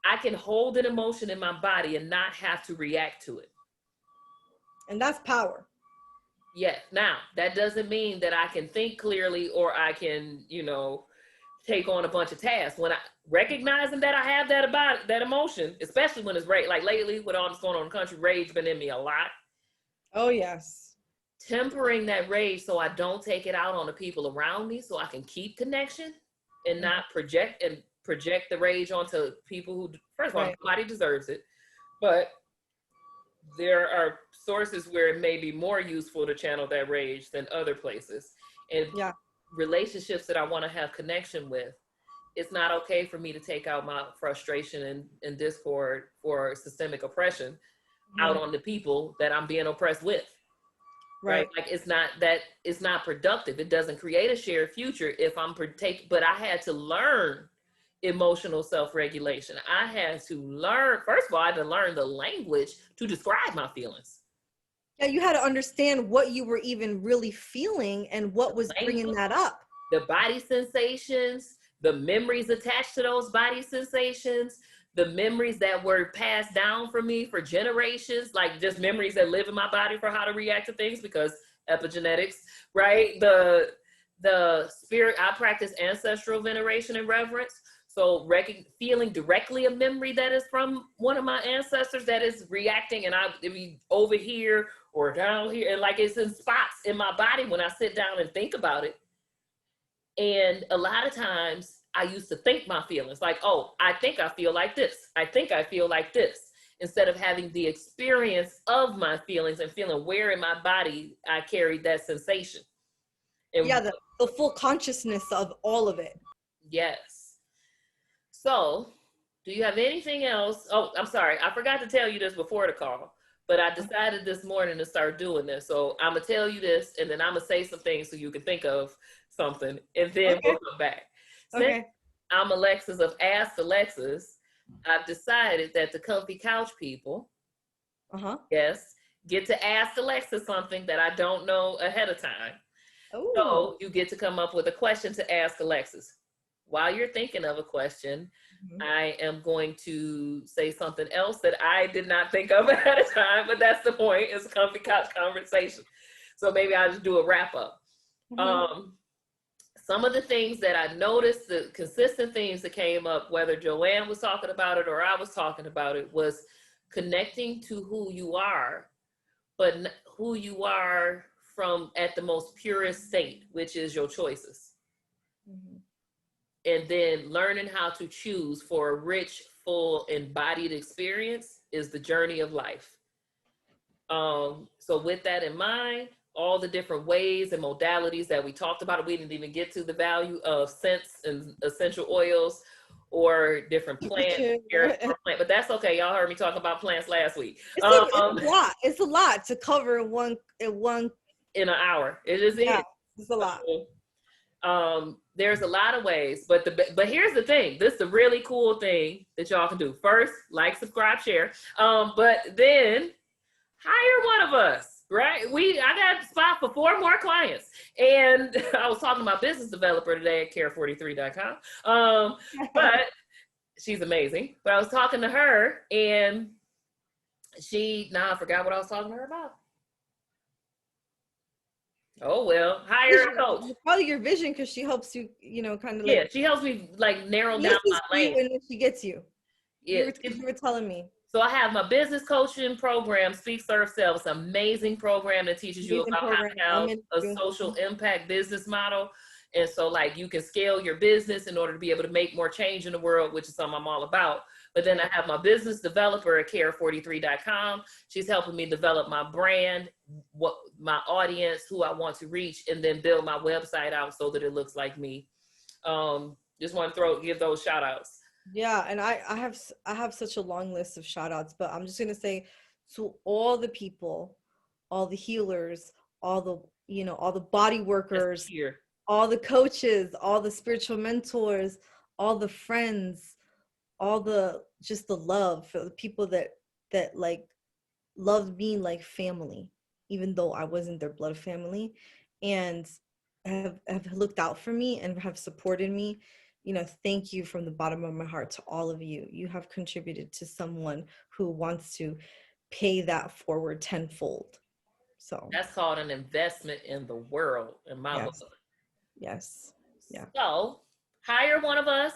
I can hold an emotion in my body and not have to react to it. And that's power. Yes. Now, that doesn't mean that I can think clearly or I can, take on a bunch of tasks. When I recognizing that I have that emotion, especially when it's rage, like lately with all this going on in the country, rage been in me a lot. Oh, yes. Tempering that rage so I don't take it out on the people around me, so I can keep connection and not project the rage onto people who, first of all, nobody deserves it. But there are sources where it may be more useful to channel that rage than other places. And relationships that I want to have connection with, it's not okay for me to take out my frustration and discord for systemic oppression out on the people that I'm being oppressed with. Right? Like, it's not productive. It doesn't create a shared future if I'm but I had to learn emotional self-regulation. I had to learn, first of all, I had to learn the language to describe my feelings. Yeah, you had to understand what you were even really feeling and what was bringing that up. The body sensations, the memories attached to those body sensations, the memories that were passed down from me for generations, like just memories that live in my body for how to react to things because epigenetics, right? The spirit, I practice ancestral veneration and reverence. So feeling directly a memory that is from one of my ancestors that is reacting, and it be over here or down here, and like it's in spots in my body when I sit down and think about it. And a lot of times I used to think my feelings like, oh, I think I feel like this. I think I feel like this. Instead of having the experience of my feelings and feeling where in my body I carried that sensation. And Yeah, the full consciousness of all of it. yes. So, do you have anything else? Oh, I'm sorry. I forgot to tell you this before the call, but I decided this morning to start doing this. So, I'm going to tell you this and then I'm going to say some things so you can think of something and then Okay. we'll come back. Since Okay. I'm Alexis of Ask Alexis, I've decided that the comfy couch people, Uh-huh. yes, get to ask Alexis something that I don't know ahead of time. Oh. So you get to come up with a question to ask Alexis. While you're thinking of a question, Mhm. I am going to say something else that I did not think of ahead of time, but that's the point. It's a comfy couch conversation. So maybe I'll just do a wrap up. Mhm. Um, some of the things that I noticed, the consistent themes that came up, whether Joanne was talking about it or I was talking about it, was connecting to who you are, but who you are from at the most purest state, which is your choices. Mhm. And then learning how to choose for a rich, full, embodied experience is the journey of life. So with that in mind, all the different ways and modalities that we talked about, we didn't even get to the value of scents and essential oils or different plants, but that's okay. Y'all heard me talk about plants last week. It's a lot. It's a lot to cover in one. In an hour, it is Yeah, it. it's a lot. So, there's a lot of ways, but here's the thing. This is the really cool thing that y'all can do. First, like, subscribe, share. But then hire one of us, right? I got a spot for 4 more clients. And I was talking to my business developer today at care43.com. But she's amazing. But I was talking to her and I forgot what I was talking to her about. Oh, well, hire a coach. Probably your vision, because she helps you, kind of Yeah, like, she helps me like narrow down listens my to you lane. and then she gets you. Yeah. You were telling me. So I have my business coaching program, Speak, Serve, Sell. It's an amazing program that teaches you Amazing about how program. to I'm have in a too. social impact business model. And so like you can scale your business in order to be able to make more change in the world, which is something I'm all about. But then I have my business developer at care43.com. She's helping me develop my brand, what my audience, who I want to reach, and then build my website out so that it looks like me. Just want to give those shout outs. Yeah, and I have such a long list of shout outs, but I'm just gonna say to all the people, all the healers, all the all the body workers, Here. all the coaches, all the spiritual mentors, all the friends, all the just the love for the people that like loved me like family, even though I wasn't their blood family, and have looked out for me and have supported me. Thank you from the bottom of my heart to all of you. You have contributed to someone who wants to pay that forward tenfold. So That's called an investment in the world, in my book. yes, yes, yeah. So hire one of us,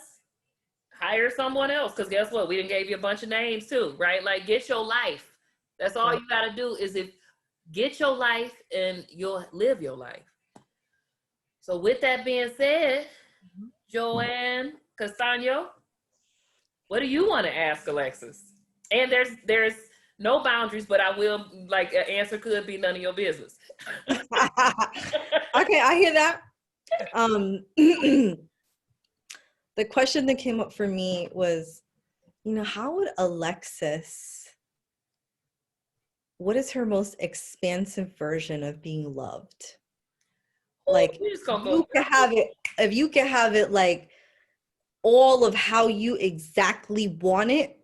hire someone else, because guess what? We didn't gave you a bunch of names too, right? Like get your life. That's all Right. you got to do is get your life and you'll live your life. So with that being said, Joanne Castaño, what do you want to ask Alexis? And there's no boundaries, but I will like an answer could be none of your business. Okay, I hear that. The question that came up for me was, how would Alexis, what is her most expansive version of being loved? Like, You just gonna go. you can have it, if you can have it like all of how you exactly want it,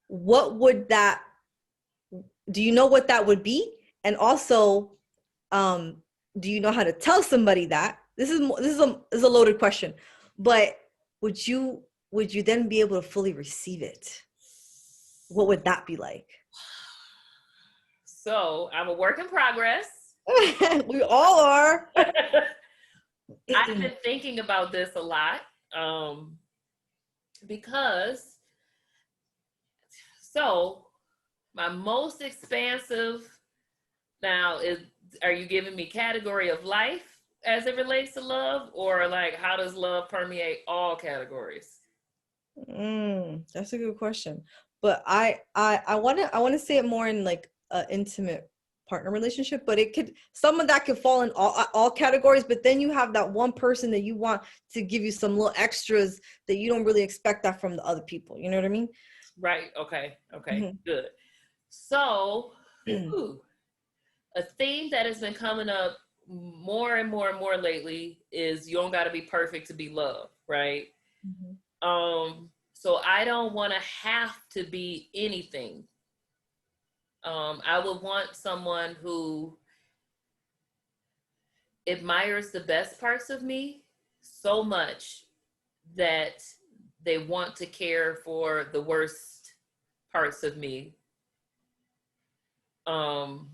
what would that, do you know what that would be? And also, do you know how to tell somebody that? This is a loaded question, but would you then be able to fully receive it? What would that be like? So I'm a work in progress. We all are. I've been thinking about this a lot because my most expansive now is, are you giving me category of life as it relates to love, or like how does love permeate all categories? That's a good question. But I want to say it more in like an intimate partner relationship, but it could, some of that could fall in all categories, but then you have that one person that you want to give you some little extras that you don't really expect that from the other people. You know what I mean? Right. Okay. Okay. Mhm. Good. So, whew, a theme that has been coming up more and more and more lately is you don't got to be perfect to be loved, right? Mhm. So I don't want to have to be anything. I would want someone who admires the best parts of me so much that they want to care for the worst parts of me. Um,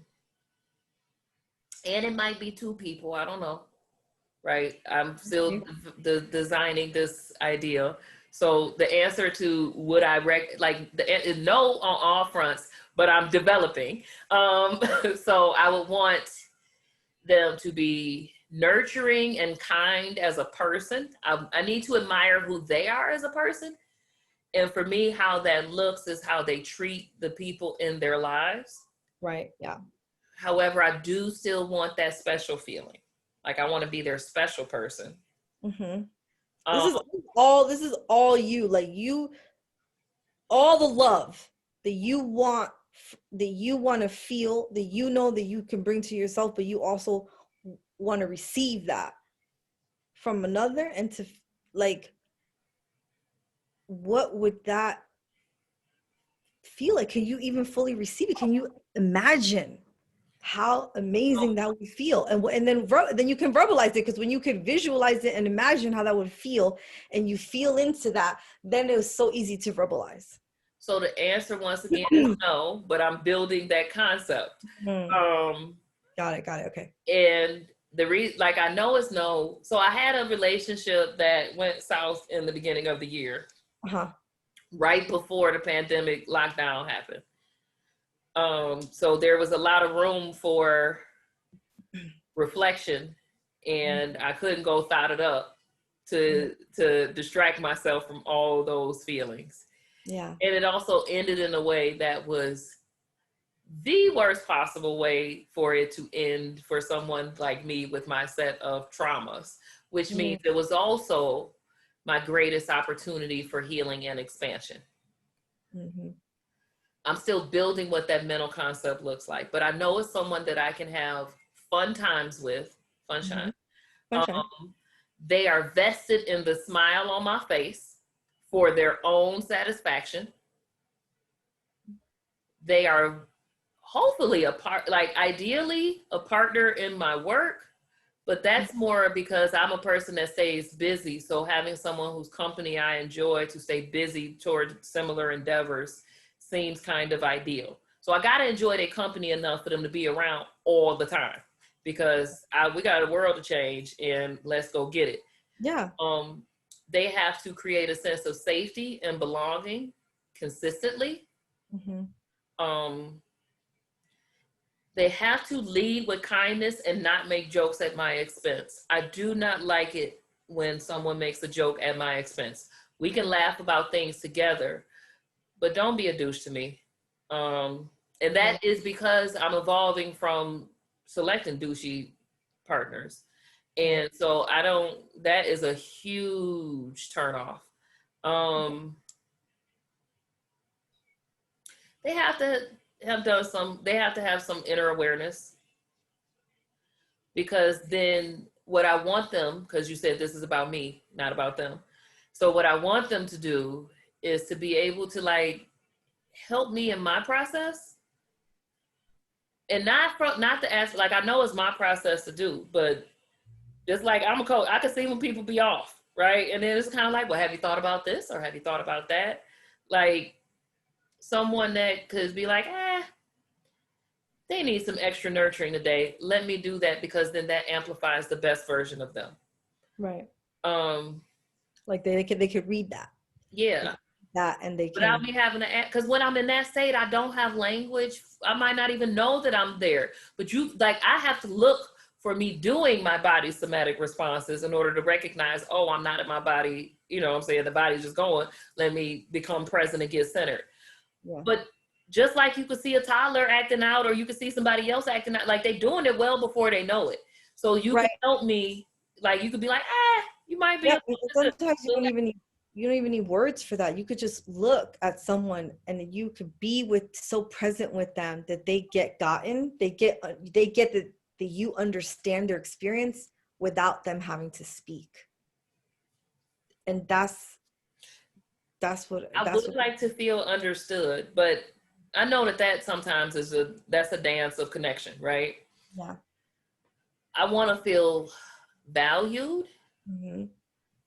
and it might be two people. I don't know. Right. I'm still designing this idea. So the answer to would I like the is no on all fronts, but I'm developing. So I would want them to be nurturing and kind as a person. I need to admire who they are as a person. And for me, how that looks is how they treat the people in their lives. Right. Yeah. However, I do still want that special feeling. Like I want to be their special person. Hmm. This Um, is all you, like you, all the love that you want, that you want to feel, that you know that you can bring to yourself, but you also want to receive that from another, and to like, what would that feel like? Can you even fully receive it? Can you imagine how amazing that would feel? And then you can verbalize it, because when you can visualize it and imagine how that would feel, and you feel into that, then it was so easy to verbalize. so the answer once again is no, but I'm building that concept. Mm. Um, Got it. Okay. and the reason, like I know it's no. So I had a relationship that went south in the beginning of the year, Uh-huh. right before the pandemic lockdown happened. So there was a lot of room for reflection, and I couldn't go thought it up to distract myself from all those feelings. Yeah. And it also ended in a way that was the worst possible way for it to end for someone like me with my set of traumas, which Mm-hmm. means it was also my greatest opportunity for healing and expansion. Mm-hmm. I'm still building what that mental concept looks like, but I know it's someone that I can have fun times with, Mm-hmm. funshine. Sunshine. Um, they are vested in the smile on my face for their own satisfaction. They are hopefully a part, like ideally a partner in my work, but that's more because I'm a person that stays busy. So having someone whose company I enjoy to stay busy toward similar endeavors seems kind of ideal. So I got to enjoy their company enough for them to be around all the time, because we got a world to change and let's go get it. Yeah. Um, they have to create a sense of safety and belonging consistently. Mm-hmm. Um, they have to lead with kindness and not make jokes at my expense. I do not like it when someone makes a joke at my expense. We can laugh about things together, but don't be a douche to me. And Yeah. that is because I'm evolving from selecting douchey partners. Right. And so I don't, that is a huge turnoff. Um, they have to they have to have some inner awareness, because then what I want them, because you said this is about me, not about them. So what I want them to do is to be able to like help me in my process, and not to ask, like I know it's my process to do, but just like I'm a coach, I can see when people be off, right? And then it's kind of like, well, have you thought about this or have you thought about that? Like someone that could be like, they need some extra nurturing today. Let me do that, because then that amplifies the best version of them. Right. Um, Like they could read that. yeah. That, and they Without can. me having to, because when I'm in that state, I don't have language. I might not even know that I'm there. But you, like, I have to look for me doing my body's somatic responses in order to recognize, oh, I'm not in my body. You know what I'm saying? The body's just going. Let me become present and get centered. Yeah. But just like you could see a toddler acting out, or you could see somebody else acting out, like they're doing it well before they know it. So you Right. can help me, like you could be like, you might be. Yeah, sometimes you don't even need words for that. You could just look at someone and you could be so present with them that they get that you understand their experience without them having to speak. And that's what I would like to feel understood, but I know that sometimes that's a dance of connection, right? Yeah. I want to feel valued, Mm-hmm.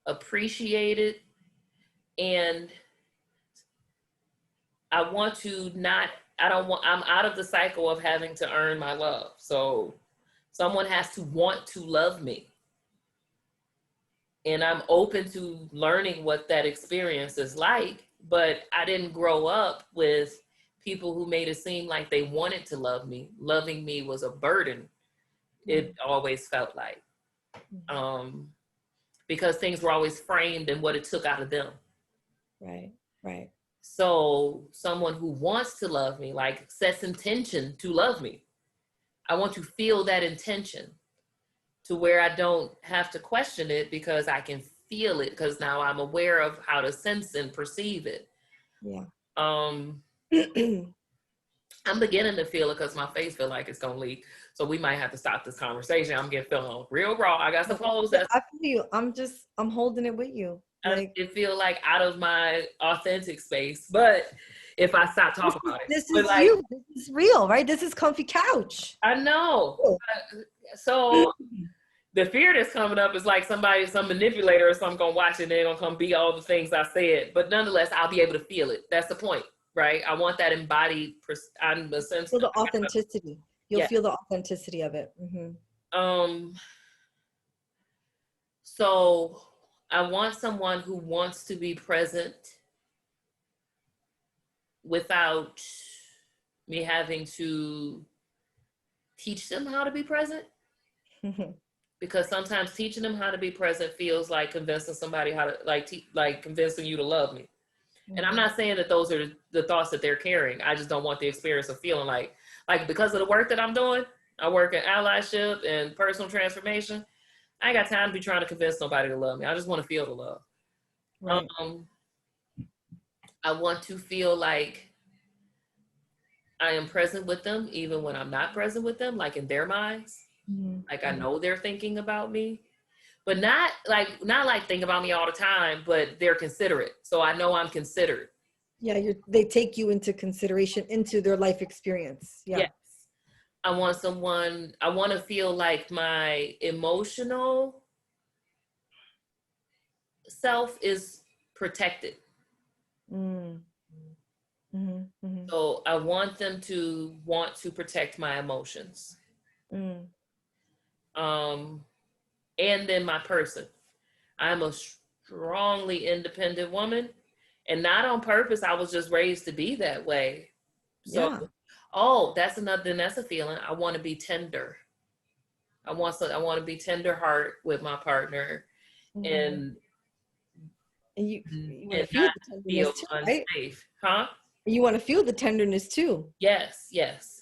appreciated, and I want to not, I don't want, I'm out of the cycle of having to earn my love. So someone has to want to love me. And I'm open to learning what that experience is like, but I didn't grow up with people who made it seem like they wanted to love me. Loving me was a burden. It always felt like, because things were always framed in what it took out of them. Right, right. So someone who wants to love me, like sets intention to love me, I want to feel that intention to where I don't have to question it because I can feel it, because now I'm aware of how to sense and perceive it. Yeah. I'm beginning to feel it because my face feel like it's gonna leak. So we might have to stop this conversation. I'm getting feeling real raw. I got some clothes that I feel you. I'm holding it with you. Like, it feel like out of my authentic space. But if I stop talking about it, this but is like, you. This is real, right? This is comfy couch. I know. Cool. So the fear that's coming up is like some manipulator or something gonna watch it and they're gonna come be all the things I said. But nonetheless, I'll be able to feel it. That's the point, right? I want that embodied. I'm a sense. Feel the authenticity. You'll Yeah. feel the authenticity of it. So I want someone who wants to be present without me having to teach them how to be present. Because sometimes teaching them how to be present feels like convincing somebody how to like convincing you to love me. And I'm not saying that those are the thoughts that they're carrying. I just don't want the experience of feeling like because of the work that I'm doing, I work in allyship and personal transformation. I ain't got time to be trying to convince nobody to love me. I just want to feel the love. Right. I want to feel like I am present with them, even when I'm not present with them, like in their minds. Like I know they're thinking about me, but not like think about me all the time, but they're considerate. So I know I'm considered. Yeah, they take you into consideration into their life experience. Yeah. Yes. I want to feel like my emotional self is protected. So I want them to want to protect my emotions. And then my person. I'm a strongly independent woman, and not on purpose. I was just raised to be that way. So, Yeah. That's a feeling. I want to be tender. I want to be tender heart with my partner, and you want to and feel not the feel tenderness too, right? unsafe, huh? You want to feel the tenderness too. Yes,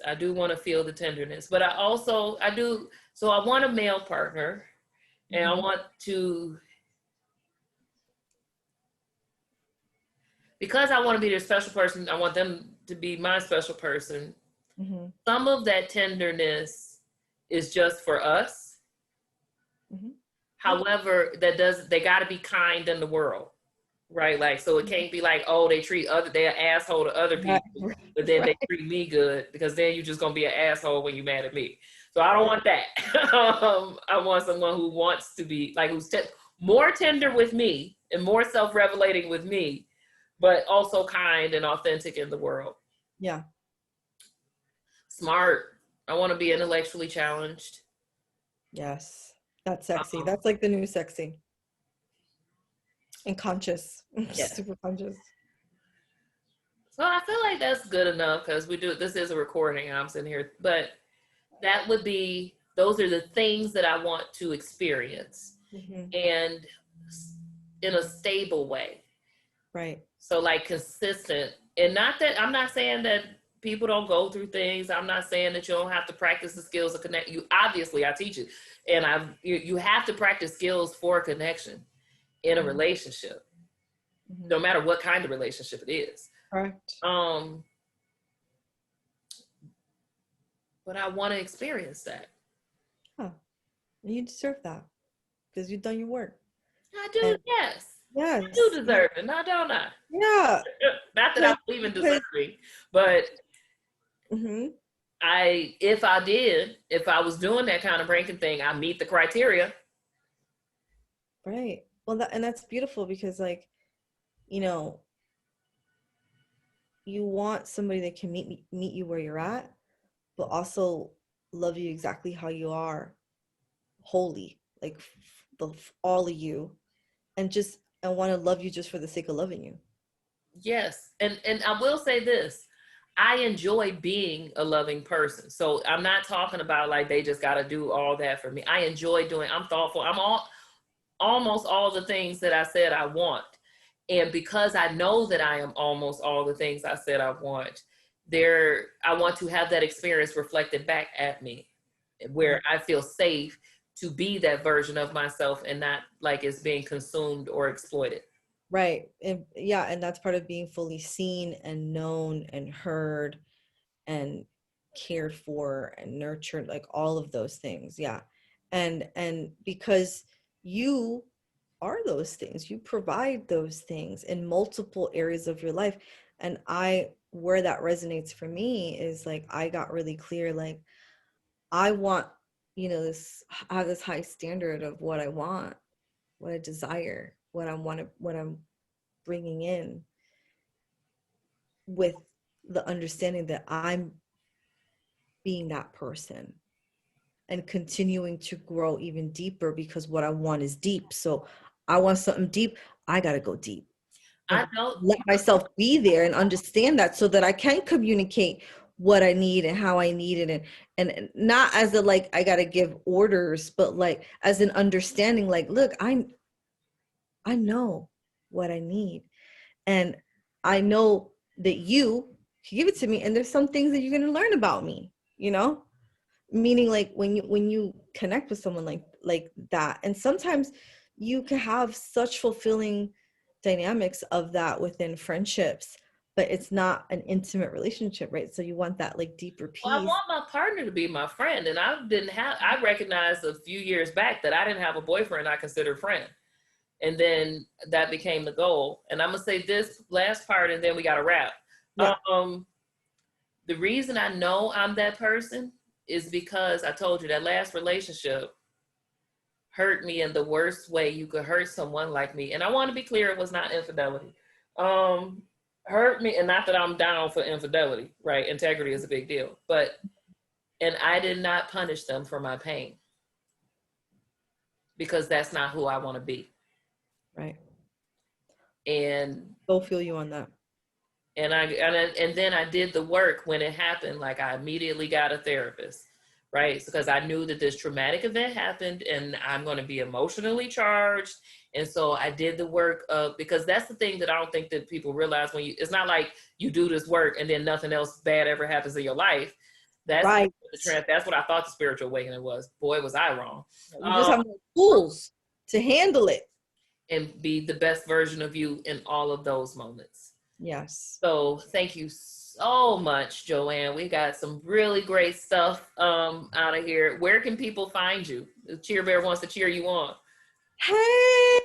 I do want to feel the tenderness, but I do. So I want a male partner, and I want to, because I want to be their special person. I want them to be my special person. Some of that tenderness is just for us. However, they got to be kind in the world, right? Like, so it can't be like, oh, they're an asshole to other people, but then they treat me good, because then you're just gonna be an asshole when you're mad at me. So I don't want that. I want someone who wants to be like, who's more tender with me and more self-revelating with me, but also kind and authentic in the world. Yeah. Smart. I want to be intellectually challenged. Yes. That's sexy. That's like the new sexy. And conscious. Yeah. Super conscious. So I feel like that's good enough, because this is a recording and I'm sitting here, but that would be Those are the things that I want to experience, and in a stable way. Right. So like consistent, and not that I'm not saying that people don't go through things. I'm not saying that you don't have to practice the skills of connect. You obviously, I teach it, and you have to practice skills for connection in a relationship, no matter what kind of relationship it is. Correct. But I want to experience that. Huh. You deserve that because you've done your work. I do, And yes. yes. I do deserve it, now don't I? Yeah. Not that I believe in deserving, but if I was doing that kind of ranking thing, I meet the criteria. Right. Well, that's beautiful because, like, you know, you want somebody that can meet you where you're at, but also love you exactly how you are, wholly, like all of you, and want to love you just for the sake of loving you. Yes, and I will say this: I enjoy being a loving person. So I'm not talking about like they just got to do all that for me. I enjoy doing. I'm thoughtful. I'm almost all the things that I said I want. And because I know that I am almost all the things I said I want, I want to have that experience reflected back at me, where I feel safe to be that version of myself and not like it's being consumed or exploited. Right. And yeah, and that's part of being fully seen and known and heard and cared for and nurtured, like all of those things. Yeah. And because you are those things, you provide those things in multiple areas of your life. And where that resonates for me is like I got really clear, like I want, I have this high standard of what I want, what I desire, what I'm bringing in, with the understanding that I'm being that person and continuing to grow even deeper, because what I want is deep. So I want something deep. I got to go deep I and know. let myself be there and understand that so that I can communicate what I need and how I need it. And not as a, like, I got to give orders, but like as an understanding, like, look, I know what I need. And I know that you can give it to me. And there's some things that you're going to learn about me, meaning like when you connect with someone like that. And sometimes you can have such fulfilling dynamics of that within friendships, but it's not an intimate relationship, right? So you want that like deeper Well, I piece. want my partner to be my friend, and I recognized a few years back that I didn't have a boyfriend I considered friend. And then that became the goal. And I'm gonna say this last part, and then we got to wrap. Yeah. The reason I know I'm that person is because I told you that last relationship hurt me in the worst way you could hurt someone like me. And I want to be clear, it was not infidelity. Hurt me, and not that I'm down for infidelity, right? Integrity is a big deal. And I did not punish them for my pain, because that's not who I want to be. Right. And Go feel you on that. and then I did the work when it happened. Like I immediately got a therapist, right? Because I knew that this traumatic event happened and I'm going to be emotionally charged. And so I did the work of, because that's the thing that I don't think that people realize it's not like you do this work and then nothing else bad ever happens in your life. That's right. That's what I thought the spiritual awakening was. Boy, was I wrong. You just have more tools to handle it and be the best version of you in all of those moments. Yes. So thank you so much, Joanne. We got some really great stuff out of here. Where can people find you? The Cheer Bear wants to cheer you on. Hey.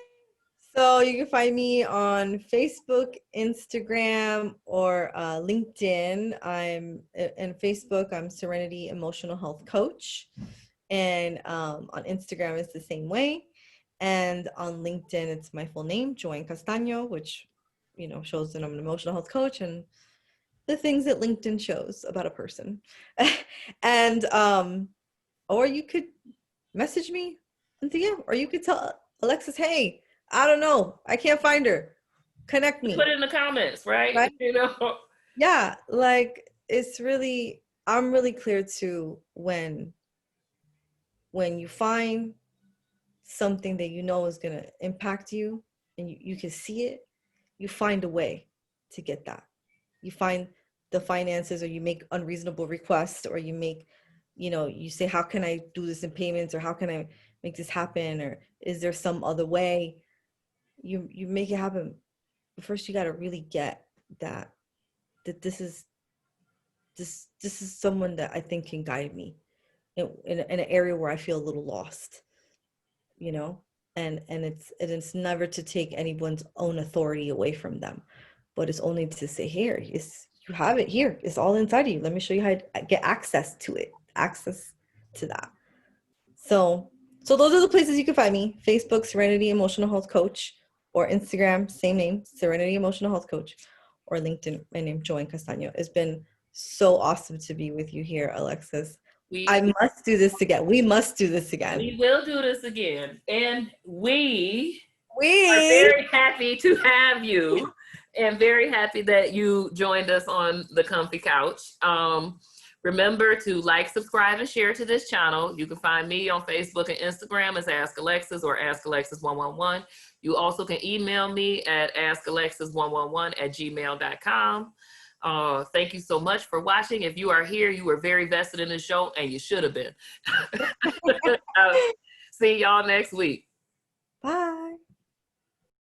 So you can find me on Facebook, Instagram, or LinkedIn. I'm in Facebook. I'm Serenity Emotional Health Coach, and on Instagram it's the same way, and on LinkedIn it's my full name, Joanne Castaño, which shows that I'm an emotional health coach and the things that LinkedIn shows about a person. And or you could message me in DM, or you could tell Alexis, hey, I don't know, I can't find her, connect me. Put it in the comments, right? Yeah, like I'm really clear to when when you find something that you know is going to impact you and you can see it, you find a way to get that. You find the finances, or you make unreasonable requests, or you make, you say, how can I do this in payments, or how can I make this happen, or is there some other way? You make it happen. But first you got to really get that this is someone that I think can guide me in an area where I feel a little lost, you know. And it's never to take anyone's own authority away from them, but it's only to say, here, you have it here, it's all inside of you, let me show you how to get access to it, access to that. So those are the places you can find me: Facebook, Serenity Emotional Health Coach, or Instagram, same name, Serenity Emotional Health Coach, or LinkedIn, my name, Joanne Castaño. It's been so awesome to be with you here, Alexis. I must do this again. We must do this again. We will do this again. And we are very happy to have you, and very happy that you joined us on the Comfy Couch. Remember to like, subscribe, and share to this channel. You can find me on Facebook and Instagram as Ask Alexis or Ask Alexis 111. You also can email me at askalexis111@gmail.com. Thank you so much for watching. If you are here, you were very vested in the show, and you should have been. See y'all next week.